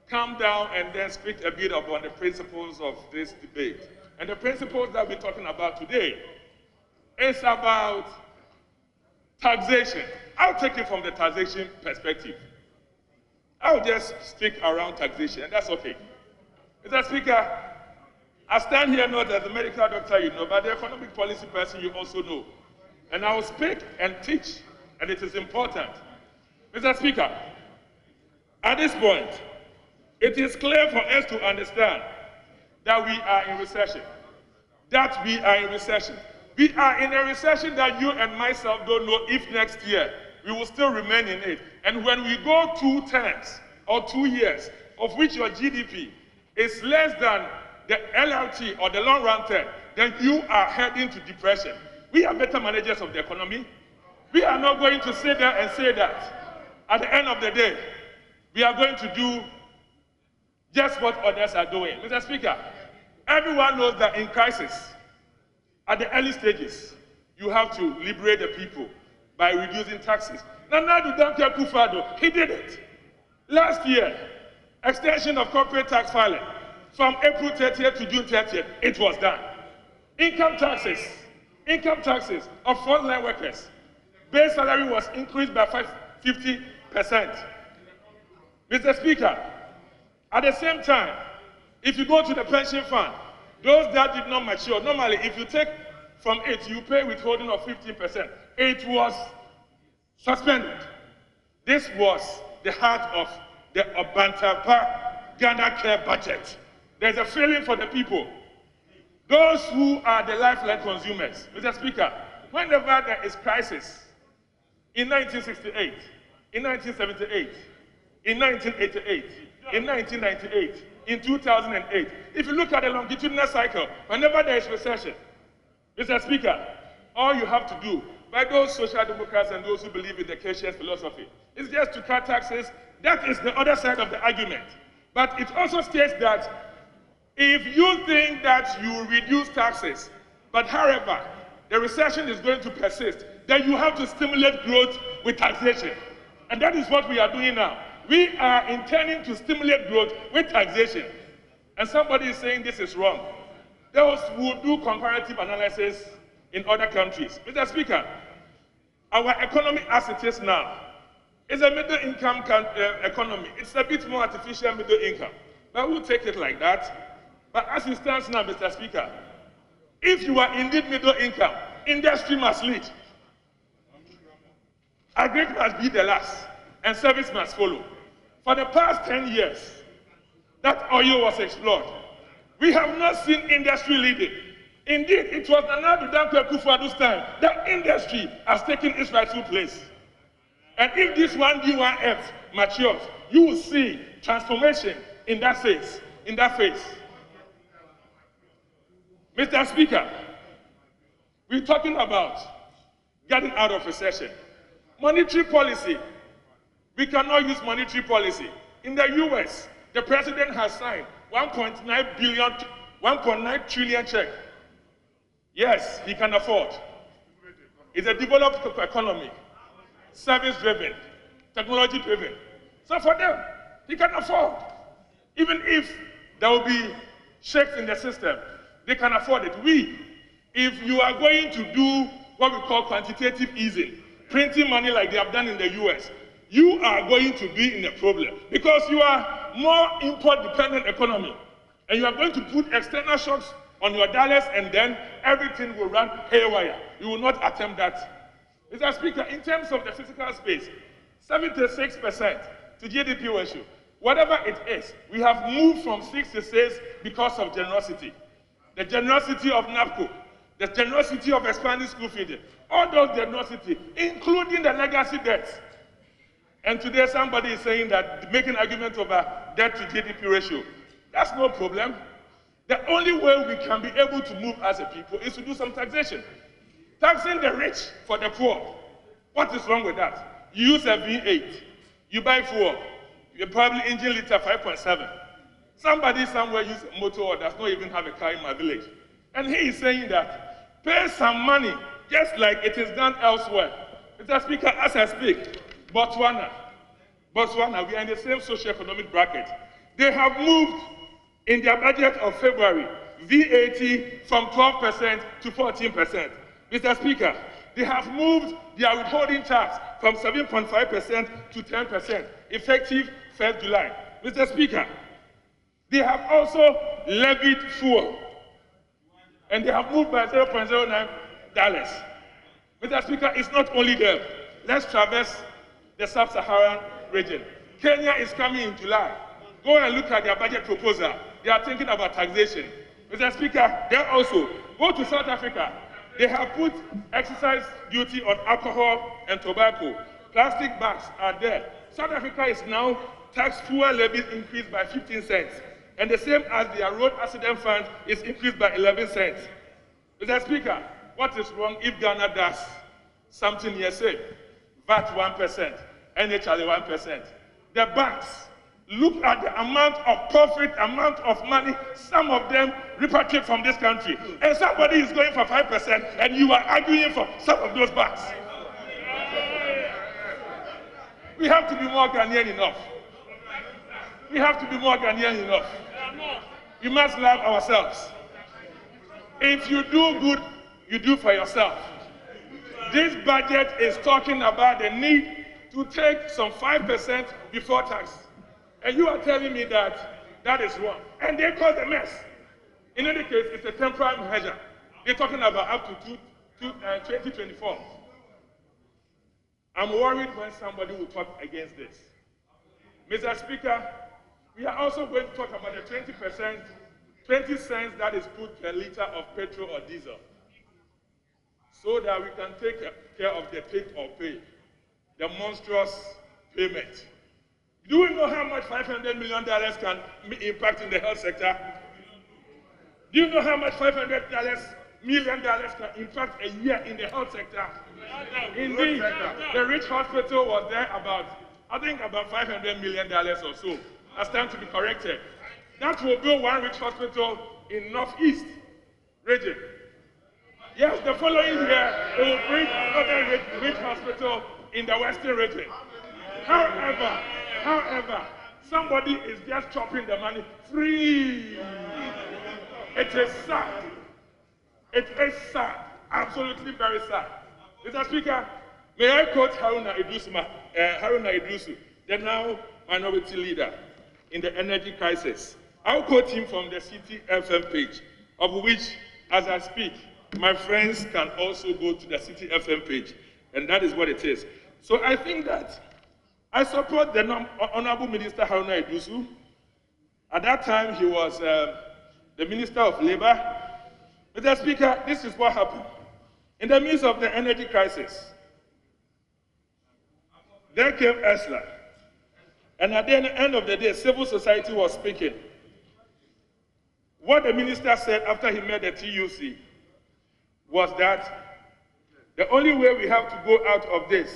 come down and then speak a bit about the principles of this debate. And the principles that we're talking about today is about taxation. I'll take it from the taxation perspective. I'll just stick around taxation, and that's okay. Mr. Speaker, I stand here not as a medical doctor, you know, but the economic policy person you also know. And I will speak and teach, and it is important. Mr. Speaker, at this point, it is clear for us to understand that we are in recession. That we are in recession. We are in a recession that you and myself don't know if next year we will still remain in it. And when we go 2 terms or 2 years, of which your GDP is less than the LRT or the long run term, then you are heading to depression. We are better managers of the economy. We are not going to sit there and say that at the end of the day, we are going to do just what others are doing. Mr. Speaker, everyone knows that in crisis, at the early stages, you have to liberate the people by reducing taxes. Nana Danke Akufo-Addo, he did it. Last year, extension of corporate tax filing from April 30th to June 30th, it was done. Income taxes of frontline workers, base salary was increased by 50%. Mr. Speaker, at the same time, if you go to the pension fund, those that did not mature, normally if you take from it, you pay withholding of 15%. It was suspended. This was the heart of the Obantapa Ghana Care budget. There's a feeling for the people. Those who are the lifeline consumers. Mr. Speaker, whenever there is crisis, in 1968, in 1978, in 1988, in 1998, in 2008, if you look at the longitudinal cycle, whenever there is recession, Mr. Speaker, all you have to do, by those social democrats and those who believe in the Keynesian philosophy, is just to cut taxes. That is the other side of the argument. But it also states that if you think that you reduce taxes, but however, the recession is going to persist, then you have to stimulate growth with taxation. And that is what we are doing now. We are intending to stimulate growth with taxation. And somebody is saying this is wrong. Those who do comparative analysis in other countries. Mr. Speaker, our economy as it is now is a middle-income economy. It's a bit more artificial middle income. But we'll take it like that. But as it stands now, Mr. Speaker, if you are indeed middle income, industry must lead. Agri must be the last, and service must follow. For the past 10 years, that oil was explored. We have not seen industry leading. Indeed, it was Nana Dankwa Akufo-Addo's time that industry has taken its rightful place. And if this 1D1F matures, you will see transformation in that phase. Mr. Speaker, we're talking about getting out of recession. Monetary policy. We cannot use monetary policy. In the US, the president has signed 1.9 trillion check. Yes, he can afford. It's a developed economy, service-driven, technology-driven. So for them, he can afford. Even if there will be shakes in the system, they can afford it. If you are going to do what we call quantitative easing, printing money like they have done in the US, you are going to be in a problem because you are more import-dependent economy, and you are going to put external shocks on your dollars, and then everything will run haywire. You will not attempt that. Mr. Speaker, in terms of the physical space, 76% to GDP ratio, whatever it is, we have moved from 66 because of generosity. The generosity of NAPCO, the generosity of expanding school feeding, all those generosity, including the legacy debts. And today somebody is saying that making arguments over debt to GDP ratio, that's no problem. The only way we can be able to move as a people is to do some taxation. Taxing the rich for the poor. What is wrong with that? You use a V8, you buy fuel, you probably engine liter 5.7. Somebody somewhere uses a motor or does not even have a car in my village. And he is saying that pay some money just like it is done elsewhere. Mr. Speaker, as I speak, Botswana, we are in the same socio-economic bracket. They have moved in their budget of February, VAT from 12% to 14%. Mr. Speaker, they have moved their withholding tax from 7.5% to 10%, effective 1st July. Mr. Speaker, they have also levied fuel, and they have moved by $0.09. Mr. Speaker, it's not only them. Let's traverse the sub-Saharan region. Kenya is coming in July. Go and look at their budget proposal. They are thinking about taxation. Mr. Speaker, they also go to South Africa. They have put excise duty on alcohol and tobacco. Plastic bags are there. South Africa is now tax fuel levies increased by 15 cents. And the same as their road accident fund is increased by 11 cents. Mr. Speaker, what is wrong if Ghana does something here, say, VAT 1%, NHLA 1%? The banks, look at the amount of profit, amount of money, some of them repatriate from this country. And somebody is going for 5%, and you are arguing for some of those banks. We have to be more Ghanaian enough. We have to be more Ghanaian enough. We must love ourselves. If you do good, you do for yourself. This budget is talking about the need to take some 5% before tax. And you are telling me that that is wrong. And they cause a mess. In any case, it's a temporary measure. They're talking about up to 2024. I'm worried when somebody will talk against this. Mr. Speaker, we are also going to talk about the 20%, 20 cents that is put per liter of petrol or diesel, so that we can take care of the take or pay, the monstrous payment. Do we know how much $500 million can impact in the health sector? Do you know how much $500 million can impact a year in the health sector? Indeed, the Rich Hospital was there about, I think about $500 million or so. That's time to be corrected. That will build one Rich Hospital in Northeast region. Yes, the following year, it will bring another Rich Hospital in the Western region. However, somebody is just chopping the money free. It is sad. It is sad. Absolutely very sad. Mr. Speaker, may I quote Haruna Idrisu, the now minority leader in the energy crisis. I'll quote him from the City FM page, of which, as I speak, my friends can also go to the City FM page, and that is what it is. So I think that I support the Honorable Minister Haruna Idrisu. At that time, he was the Minister of Labor. Mr. Speaker, this is what happened. In the midst of the energy crisis, there came ESLA. And at the end of the day, civil society was speaking. What the minister said after he met the TUC was that the only way we have to go out of this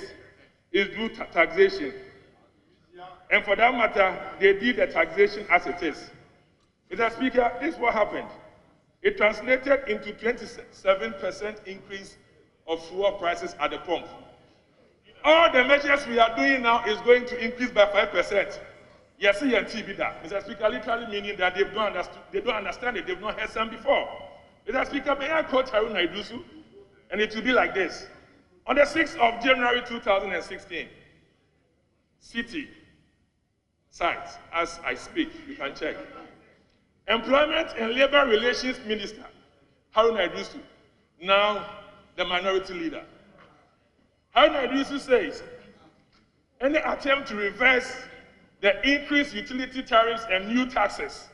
is through taxation. And for that matter, they did the taxation as it is. Mr. Speaker, this is what happened. It translated into 27% increase of fuel prices at the pump. All the measures we are doing now is going to increase by 5%. Yes, Mr. Speaker, literally meaning that they don't understand it, they've not heard some before. Mr. Speaker, may I quote Haruna Iddrisu? And it will be like this. On the 6th of January 2016, city sites, as I speak, you can check. Employment and Labor Relations Minister, Haruna Iddrisu, now the minority leader. Haruna Iddrisu says, any attempt to reverse the increased utility tariffs and new taxes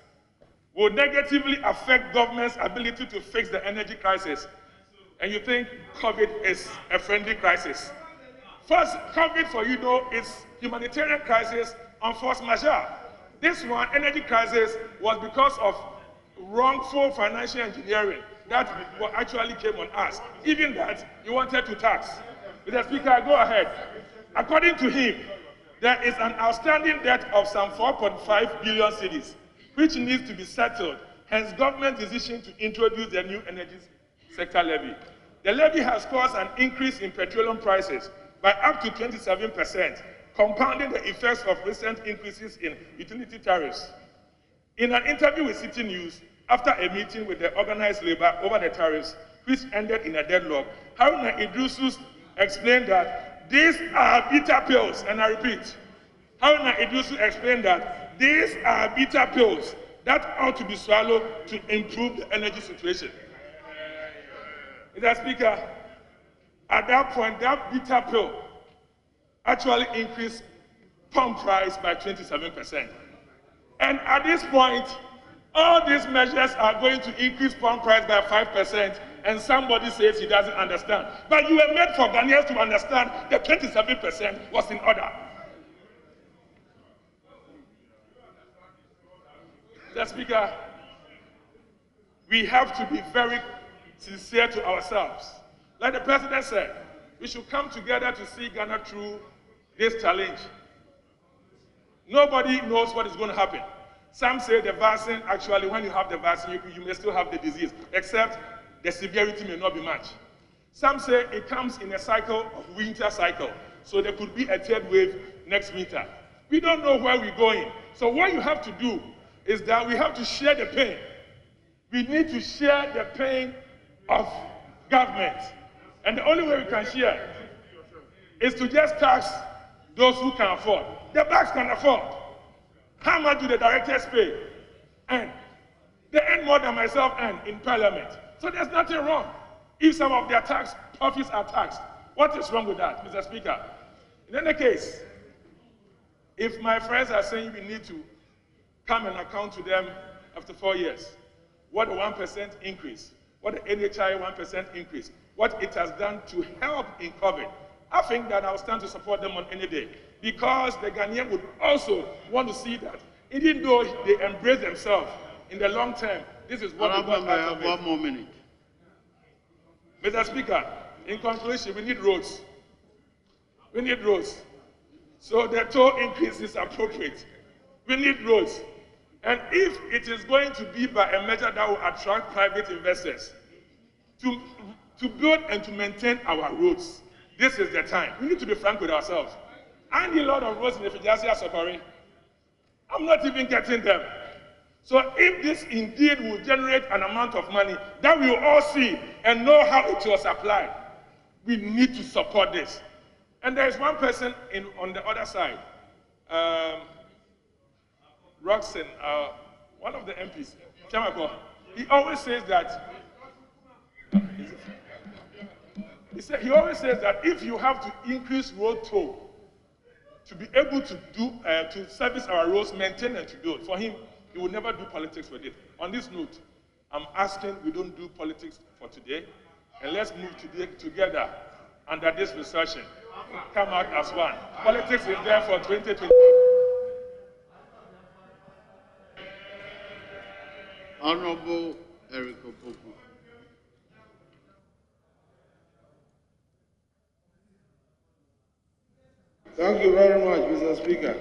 will negatively affect government's ability to fix the energy crisis. And you think COVID is a friendly crisis. First, COVID, for you know, is humanitarian crisis on force majeure. This one, energy crisis, was because of wrongful financial engineering that actually came on us. Even that, you wanted to tax. Mr. Speaker, go ahead. According to him, there is an outstanding debt of some 4.5 billion cedis, which needs to be settled. Hence, government decision to introduce the new energy sector levy. The levy has caused an increase in petroleum prices by up to 27%, compounding the effects of recent increases in utility tariffs. In an interview with City News, after a meeting with the organized labor over the tariffs, which ended in a deadlock, Haruna Iddrisu explained that these are bitter pills, and I repeat, Haruna Iddrisu explained that these are bitter pills that ought to be swallowed to improve the energy situation. Mr. Speaker, at that point, that bitter pill actually increased pump price by 27%. And at this point, all these measures are going to increase pump price by 5%, and somebody says he doesn't understand. But you were made for Ghanaians to understand that 27% was in order. Mr. Speaker, we have to be very sincere to ourselves. Like the President said, we should come together to see Ghana through this challenge. Nobody knows what is going to happen. Some say the vaccine, actually, when you have the vaccine, you may still have the disease, except the severity may not be much. Some say it comes in a cycle of winter cycle, so there could be a third wave next winter. We don't know where we're going. So what you have to do is that we have to share the pain. We need to share the pain of government. And the only way we can share is to just tax those who can afford. The banks can afford. How much do the directors pay? And they earn more than myself earn in parliament. So there's nothing wrong if some of their tax profits are taxed. What is wrong with that, Mr. Speaker? In any case, if my friends are saying we need to come and account to them after 4 years, what a 1% increase, what the NHI 1% increase, what it has done to help in COVID, I think that I'll stand to support them on any day, because the Ghanaian would also want to see that, even though they embrace themselves in the long term, this is what we got out of it. 1 more minute. Mr. Speaker, in conclusion, we need roads. We need roads. So the toll increase is appropriate. We need roads. And if it is going to be by a measure that will attract private investors to build and to maintain our roads, this is the time. We need to be frank with ourselves. I need a lot of roads in the Fijasia Sokori. I'm not even getting them. So if this indeed will generate an amount of money that we will all see and know how it was applied, we need to support this. And there is one person on the other side, Roxanne, one of the MPs, Chamako, he always says that, he always says that if you have to increase road toll to be able to to service our roads, maintain and to build, for him, he will never do politics with it. On this note, I'm asking we don't do politics for today, and let's move together under this recession. Come out as one. Politics is there for 2020. Honorable Eric Opoku. Thank you very much, Mr. Speaker.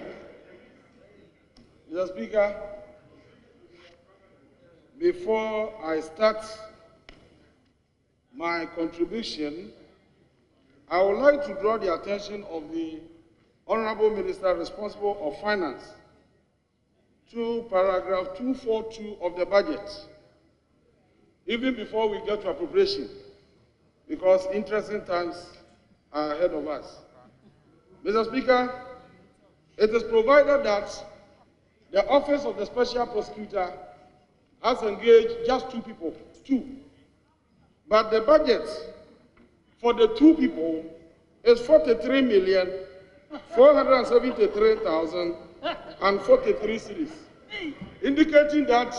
Mr. Speaker, before I start my contribution, I would like to draw the attention of the Honorable Minister responsible of Finance to paragraph 242 of the budget, even before we get to appropriation, because interesting times are ahead of us. Mr. Speaker, it is provided that the Office of the Special Prosecutor has engaged just 2 people, 2. But the budget for the 2 people is 43,473,043 cedis, indicating that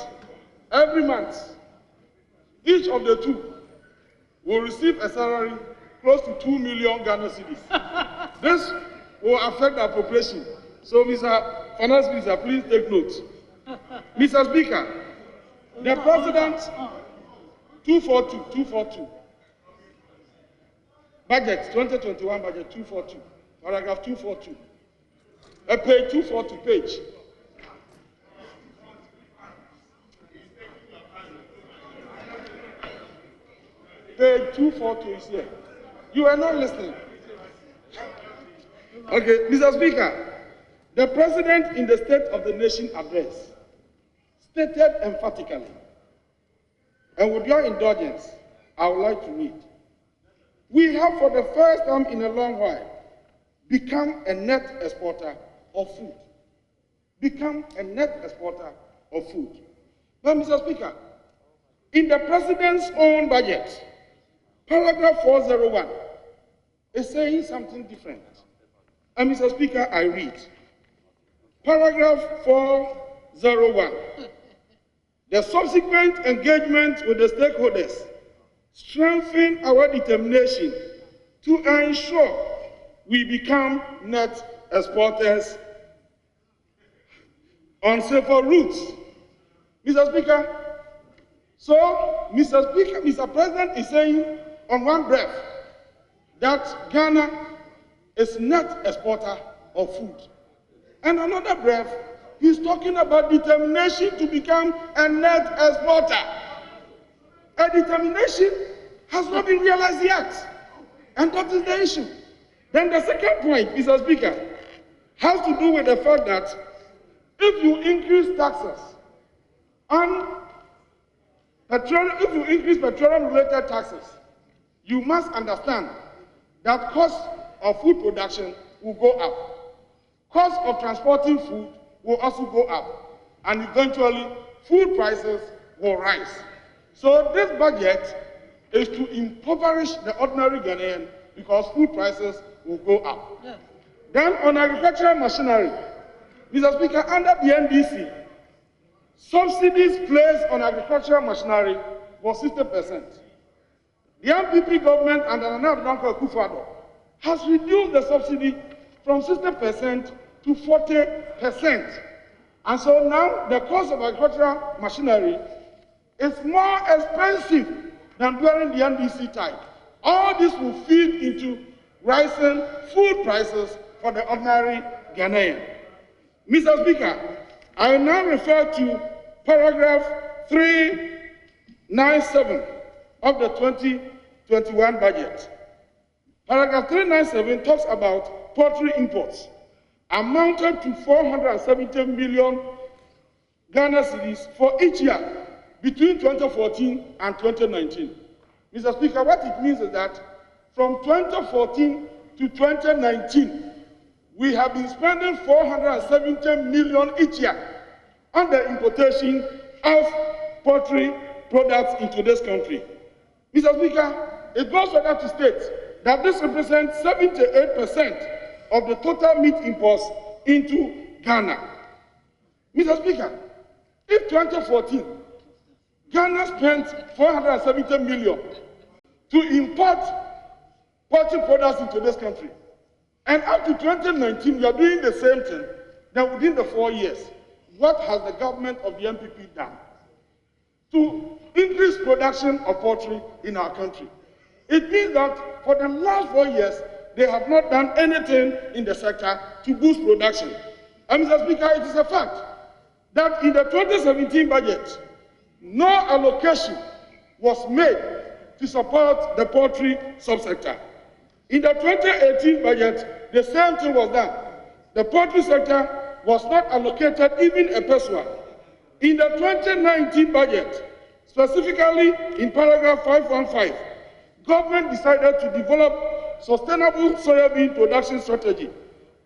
every month, each of the 2 will receive a salary close to 2 million Ghana cedis. This will affect the appropriation. So, Mr. Finance Minister, please take note. Mr. Speaker, the President, 242, budget, 2021 budget 242, paragraph 242, page 242, page. Page 242 is here. You are not listening. Okay, Mr. Speaker, the President in the State of the Nation address stated emphatically, and with your indulgence, I would like to read. We have for the first time in a long while become a net exporter of food. Become a net exporter of food. Now, Mr. Speaker, in the President's own budget, paragraph 401 is saying something different. And Mr. Speaker, I read. Paragraph 401. The subsequent engagement with the stakeholders strengthen our determination to ensure we become net exporters on safer routes. Mr. Speaker, so Mr. President is saying on one breath that Ghana is net exporter of food. And another breath, he's talking about determination to become a net exporter. A determination has not been realized yet. And that is the issue. Then the second point, Mr. Speaker, has to do with the fact that if you increase taxes on petroleum, if you increase petroleum-related taxes, you must understand that cost of food production will go up. Cost of transporting food will also go up. And eventually, food prices will rise. So this budget is to impoverish the ordinary Ghanaian because food prices will go up. Yeah. Then on agricultural machinery, Mr. Speaker, under the NDC, subsidies placed on agricultural machinery was 60%. The MPP government under Nana Addo Akufo-Addo has reduced the subsidy from 60% to 40%. And so now the cost of agricultural machinery is more expensive than during the NDC time. All this will feed into rising food prices for the ordinary Ghanaian. Mr. Speaker, I now refer to paragraph 397 of the 2021 budget. Paragraph 397 talks about poultry imports, amounted to 470 million Ghana cedis for each year between 2014 and 2019. Mr. Speaker, what it means is that from 2014 to 2019, we have been spending 470 million each year on the importation of poultry products into this country. Mr. Speaker, it goes further to state that this represents 78% of the total meat imports into Ghana. Mr. Speaker, if 2014, Ghana spent 470 million to import poultry products into this country. And up to 2019, we are doing the same thing. Then within the 4 years, what has the government of the MPP done to increase production of poultry in our country? It means that for the last 4 years, they have not done anything in the sector to boost production. And Mr. Speaker, it is a fact that in the 2017 budget, no allocation was made to support the poultry subsector. In the 2018 budget, the same thing was done. The poultry sector was not allocated even a peso. In the 2019 budget, specifically in paragraph 515, government decided to develop sustainable soybean production strategy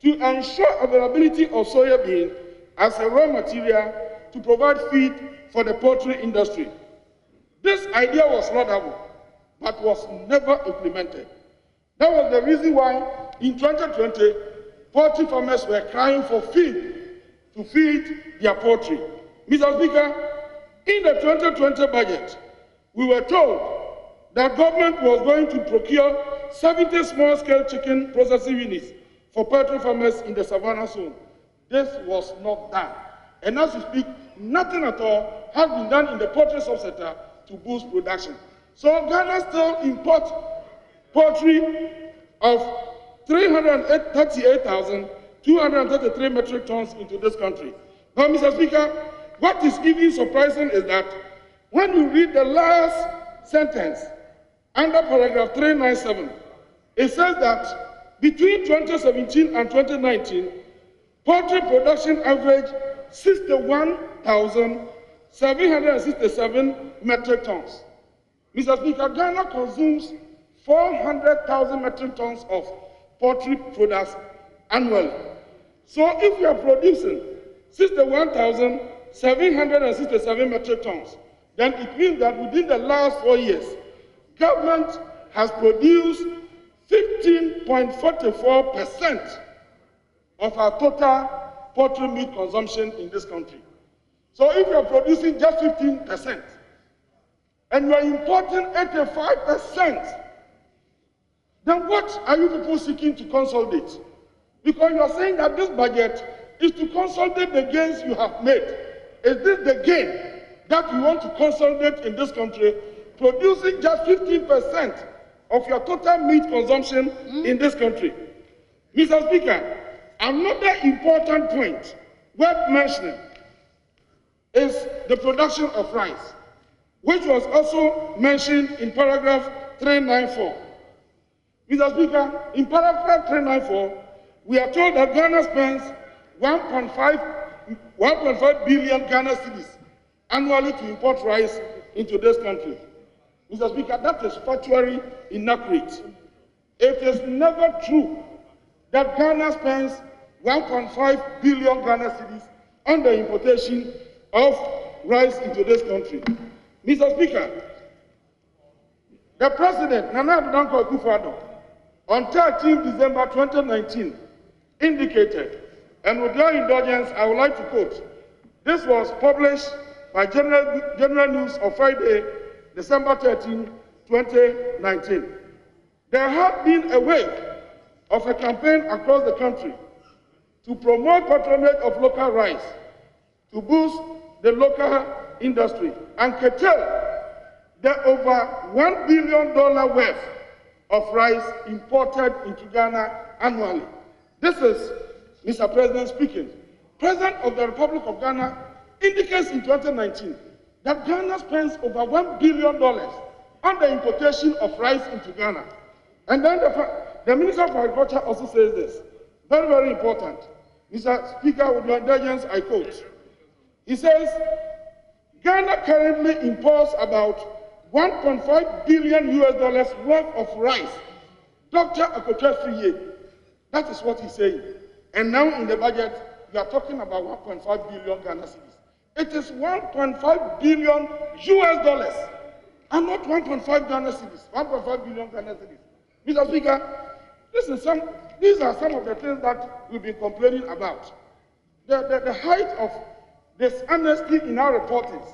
to ensure availability of soybean as a raw material to provide feed for the poultry industry. This idea was laudable, but was never implemented. That was the reason why in 2020, poultry farmers were crying for feed to feed their poultry. Mr. Speaker, in the 2020 budget, we were told that government was going to procure 70 small-scale chicken processing units for poultry farmers in the Savannah zone. This was not done. And as we speak, nothing at all has been done in the poultry subsector to boost production. So Ghana still imports poultry of 338,233 metric tons into this country. Now, Mr. Speaker, what is even surprising is that when you read the last sentence under paragraph 397, it says that between 2017 and 2019, poultry production averaged 61,767 metric tons. Mr. Speaker, Ghana consumes 400,000 metric tons of poultry products annually. So if we are producing 61,767 metric tons, then it means that within the last 4 years, government has produced 15.44% of our total poultry meat consumption in this country. So if you are producing just 15%, and you are importing 85%, then what are you people seeking to consolidate? Because you are saying that this budget is to consolidate the gains you have made. Is this the gain that you want to consolidate in this country, producing just 15% of your total meat consumption in this country? Mr. Speaker, another important point worth mentioning is the production of rice, which was also mentioned in paragraph 394. Mr. Speaker, in paragraph 394, we are told that Ghana spends 1.5 billion Ghana cedis annually to import rice into this country. Mr. Speaker, that is factually inaccurate. It is never true that Ghana spends 1.5 billion Ghana cedis on the importation of rice into this country. Mr. Speaker, the President, Nana Addo Akufo-Addo, on 13 December 2019, indicated, and with your indulgence, I would like to quote, this was published by JoyNews of Friday, December 13, 2019. There had been a wave of a campaign across the country to promote patronage of local rice, to boost the local industry, and curtail the over $1 billion worth of rice imported into Ghana annually. This is Mr. President speaking. President of the Republic of Ghana indicates in 2019 that Ghana spends over $1 billion on the importation of rice into Ghana. And then the Minister of Agriculture also says this, very, very important. Mr. Speaker, with your indulgence, I quote. He says, Ghana currently imports about $1.5 billion worth of rice. Dr. Akotwa-Friye, that is what he's saying. And now in the budget, we are talking about 1.5 billion Ghana cedis. It is 1.5 billion and not 1.5 Ghana cedis, 1.5 billion Ghana cedis. Mr. Speaker, these are some of the things that we've been complaining about. The height of dishonesty in our reportings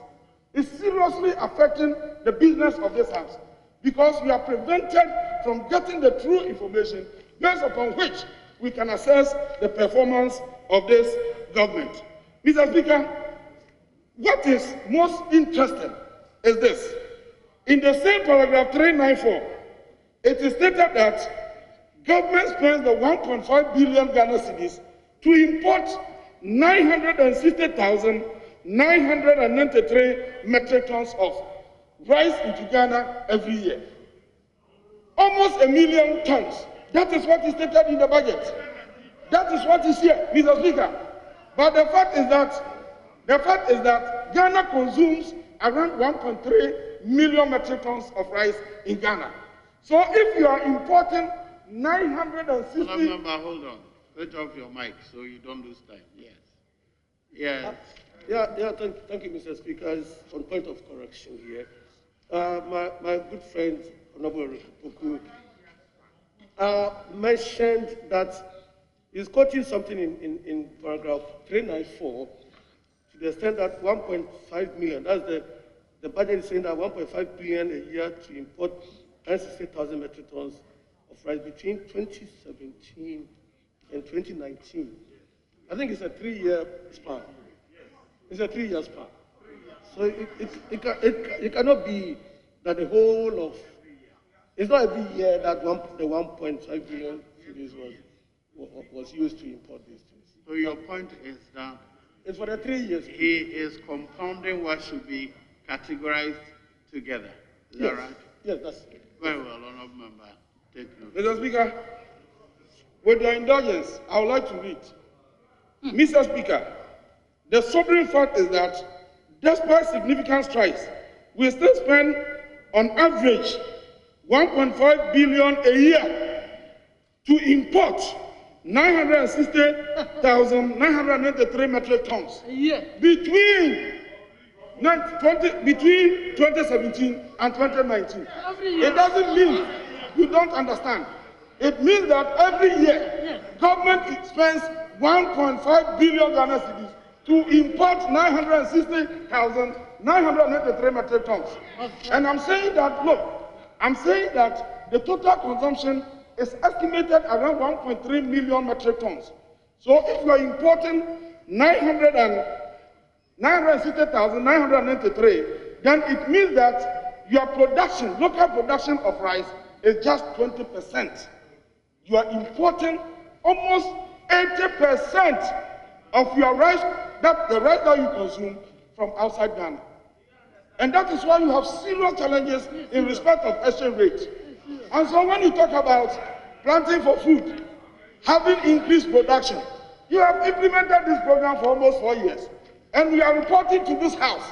is seriously affecting the business of this house because we are prevented from getting the true information based upon which we can assess the performance of this government. Mr. Speaker, what is most interesting is this. In the same paragraph 394, it is stated that government spends the 1.5 billion Ghana cedis to import 960,993 metric tons of rice into Ghana every year. Almost 1 million tons. That is what is stated in the budget. That is what is here, Mr. Speaker. But the fact is that Ghana consumes around 1.3 million metric tons of rice in Ghana. So if you are importing 960... Hold on. Switch off your mic so you don't lose time. Yes. Yes. Thank you, Mr. Speaker. On point of correction here, my good friend, Honorable Poku, mentioned that he's quoting something in paragraph 394 to the extent that 1.5 million, that's the budget is saying that 1.5 billion a year to import 960,000 metric tons of rice between 2017 and 2019. I think it's a 3-year span. It's a 3-year span. So it cannot be that the whole of, it's not every year that the 1.5 billion was used to import these things. So your point is that it's for the 3 years. He is compounding what should be categorized together. Is that right? Yes, that's very well, Honorable Member. Take note. Mr. Speaker, with your indulgence, I would like to read. Mr. Speaker, the sobering fact is that despite significant strides, we still spend on average 1.5 billion a year to import 960,993 metric tons between 2017 and 2019. It doesn't mean you don't understand. It means that every year, government spends 1.5 billion Ghana cedis to import 960,993 metric tons. And I'm saying that, look, I'm saying that the total consumption is estimated around 1.3 million metric tons. So if you are importing 960,993, then it means that your production, local production of rice, is just 20%. You are importing almost 80% of your rice, the rice that you consume from outside Ghana. And that is why you have serious challenges in respect of exchange rates. And so when you talk about planting for food, having increased production, you have implemented this program for almost 4 years. And we are reporting to this house,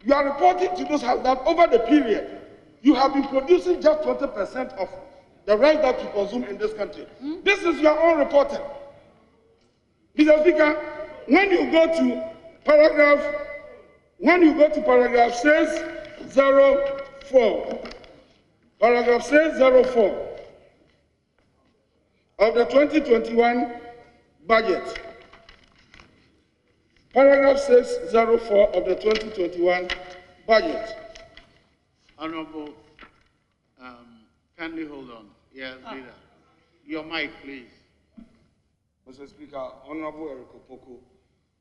that over the period, you have been producing just 20% of the rice that you consume in this country. This is your own reporting. Mr. Speaker, when you go to paragraph 604, paragraph 604 of the 2021 budget, paragraph 604 of the 2021 budget. Honorable, kindly hold on. Yes, leader. Your mic, please. Mr. Speaker, Honorable Eric Opoko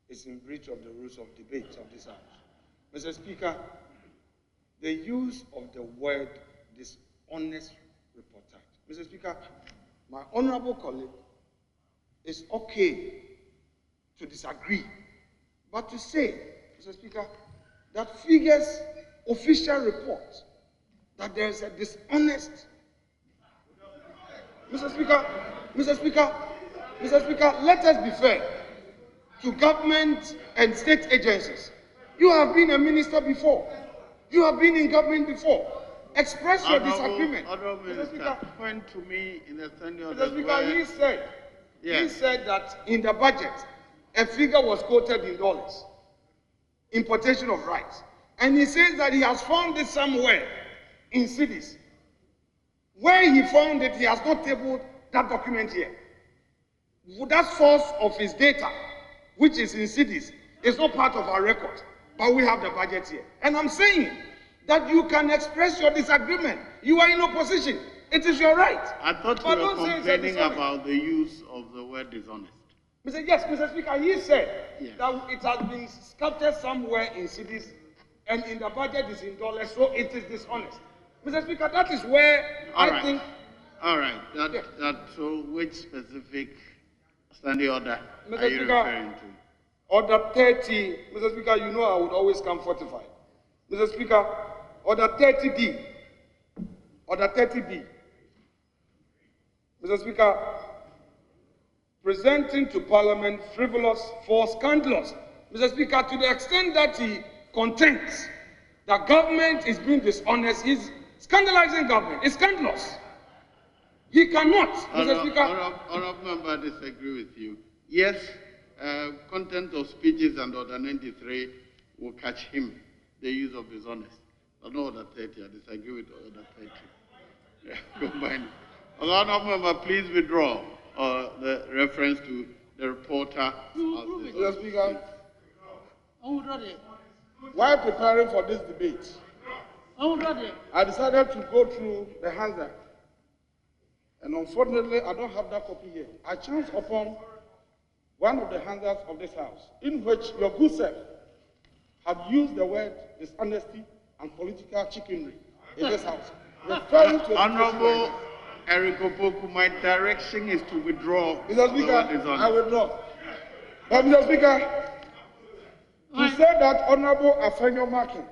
is in breach of the rules of debate of this House. Mr. Speaker, the use of the word dishonest reportage. Mr. Speaker, my honorable colleague is okay to disagree, but to say, Mr. Speaker, that figures official report that there is a dishonest. Mr. Speaker, let us be fair to government and state agencies. You have been a minister before. You have been in government before. Express your disagreement. Honorable Minister, point to me in the tenure. Mr. Speaker, he said that in the budget, a figure was quoted in dollars, importation of rice. And he says that he has found it somewhere in cities. Where he found it, he has not tabled that document here. That source of his data, which is in cities, is not part of our record. but we have the budget here. And I'm saying that you can express your disagreement. You are in opposition. It is your right. I thought you were complaining about the use of the word dishonest. Yes, Mr. Speaker, he said that it has been scattered somewhere in cities and in the budget is in dollars, so it is dishonest. Mr. Speaker, that is where I think... All right. So which specific standing order Mr. are you Speaker, referring to? Order 30, Mr. Speaker, you know I would always come fortified. Mr. Speaker, Order 30B. Order 30B. Mr. Speaker, presenting to Parliament frivolous, false, scandalous. Mr. Speaker, to the extent that he contends that government is being dishonest, he's scandalizing government. It's scandalous. He cannot, Mr. Speaker. Honourable Member, I disagree with you. Yes, content of speeches and Order 93 will catch him, the use of dishonest. But not Order 30, I disagree with Order 30. Combine. Honourable Member, please withdraw the reference to the reporter. Mr. Speaker, while preparing for this debate, I decided to go through the handout. And unfortunately, I don't have that copy here. I chanced upon one of the handouts of this house, in which your good self had used the word dishonesty and political chickenry in this house. Referring to Honourable Eric Opoku, my direction is to withdraw. Mr. Speaker, I withdraw. But Mr. Speaker, he said that Honourable Afenyo Makin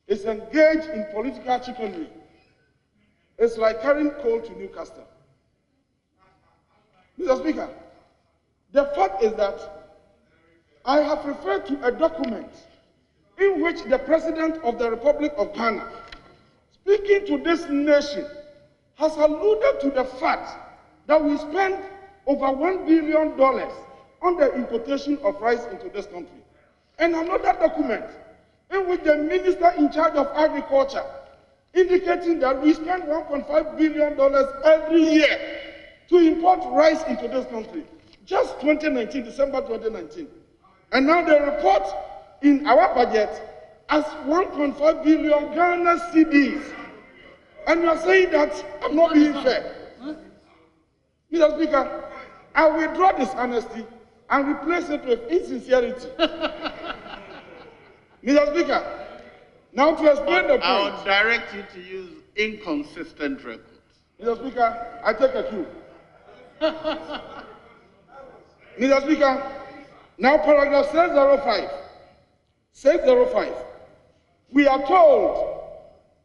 is engaged in political chickenry. It's like carrying coal to Newcastle. Mr. Speaker, the fact is that I have referred to a document in which the President of the Republic of Ghana, speaking to this nation, has alluded to the fact that we spend over $1 billion on the importation of rice into this country. And another document in which the Minister in charge of Agriculture indicating that we spend $1.5 billion every year to import rice into this country. Just 2019, December 2019. And now they report in our budget as 1.5 billion Ghana cedis. And you are saying that I'm not being fair. Mr. Speaker, I withdraw this honesty and replace it with insincerity. Mr. Speaker, now to explain the point. I would direct you to use inconsistent records. Mr. Speaker, I take a cue. Mr. Speaker, now paragraph 605. 605. We are told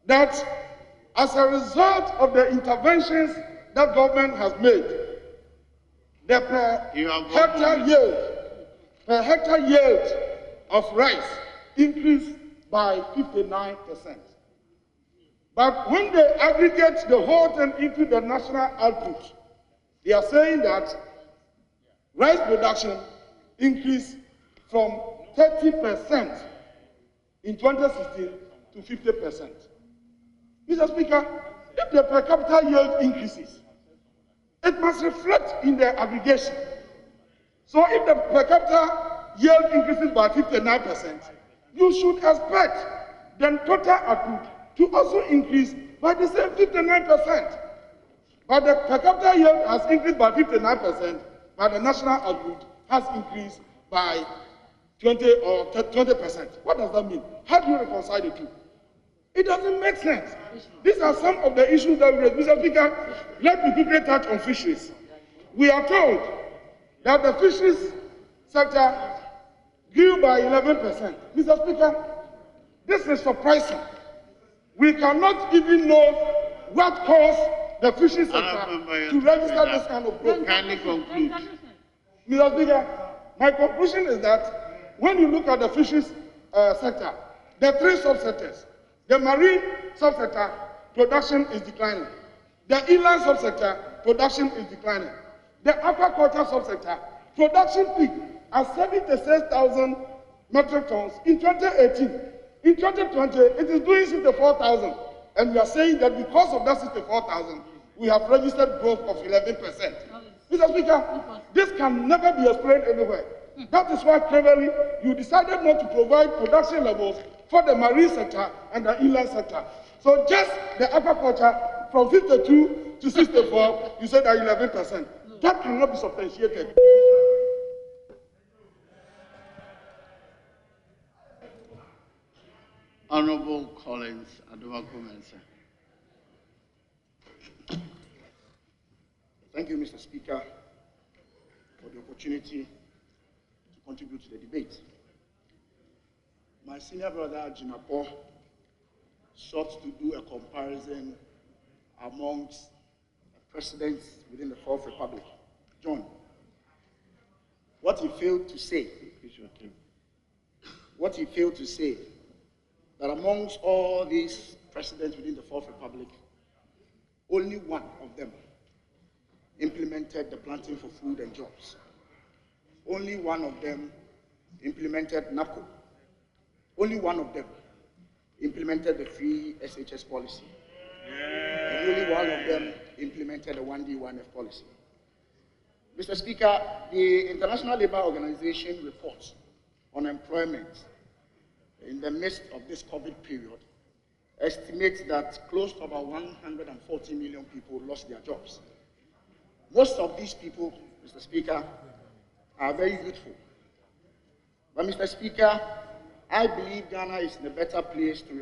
that as a result of the interventions that government has made, the per hectare yield of rice increased by 59%. But when they aggregate the whole thing into the national output, they are saying that rice production increased from 30% in 2016 to 50%. Mr. Speaker, if the per capita yield increases, it must reflect in the aggregation. So if the per capita yield increases by 59%, you should expect the total output to also increase by the same 59%. But the per capita yield has increased by 59%, but the national output has increased by 20%. What does that mean? How do you reconcile the two? It doesn't make sense. These are some of the issues that we raise. Mr. Speaker, let me quickly touch on fisheries. We are told that the fisheries sector grew by 11%. Mr. Speaker, this is surprising. We cannot even know what caused the fisheries sector to register this kind of growth. Kindly conclude. Mr. Speaker, my conclusion is that when you look at the fisheries sector, there are three subsectors. The marine subsector, production is declining. The inland subsector, production is declining. The aquaculture subsector, production peaked at 76,000 metric tons in 2018. In 2020, it is doing 64,000. And we are saying that because of that 64,000, we have registered growth of 11%. Mr. Speaker, this can never be explained anywhere. That is why cleverly you decided not to provide production levels for the marine sector and the inland sector. So just the aquaculture from 52 to 64, you said that 11%. That cannot be substantiated. Honorable Collins Adumaku-Mensah. Thank you, Mr. Speaker, for the opportunity to contribute to the debate. My senior brother, Jinapo, sought to do a comparison amongst presidents within the Fourth Republic. John, what he failed to say, that amongst all these presidents within the Fourth Republic, only one of them implemented the planting for food and jobs. Only one of them implemented NAPCO. Only one of them implemented the free SHS policy. And only one of them implemented the 1D1F policy. Mr. Speaker, the International Labour Organization report on employment in the midst of this COVID period estimates that close to about 140 million people lost their jobs. Most of these people, Mr. Speaker, are very youthful. But Mr. Speaker, I believe Ghana is in a better place to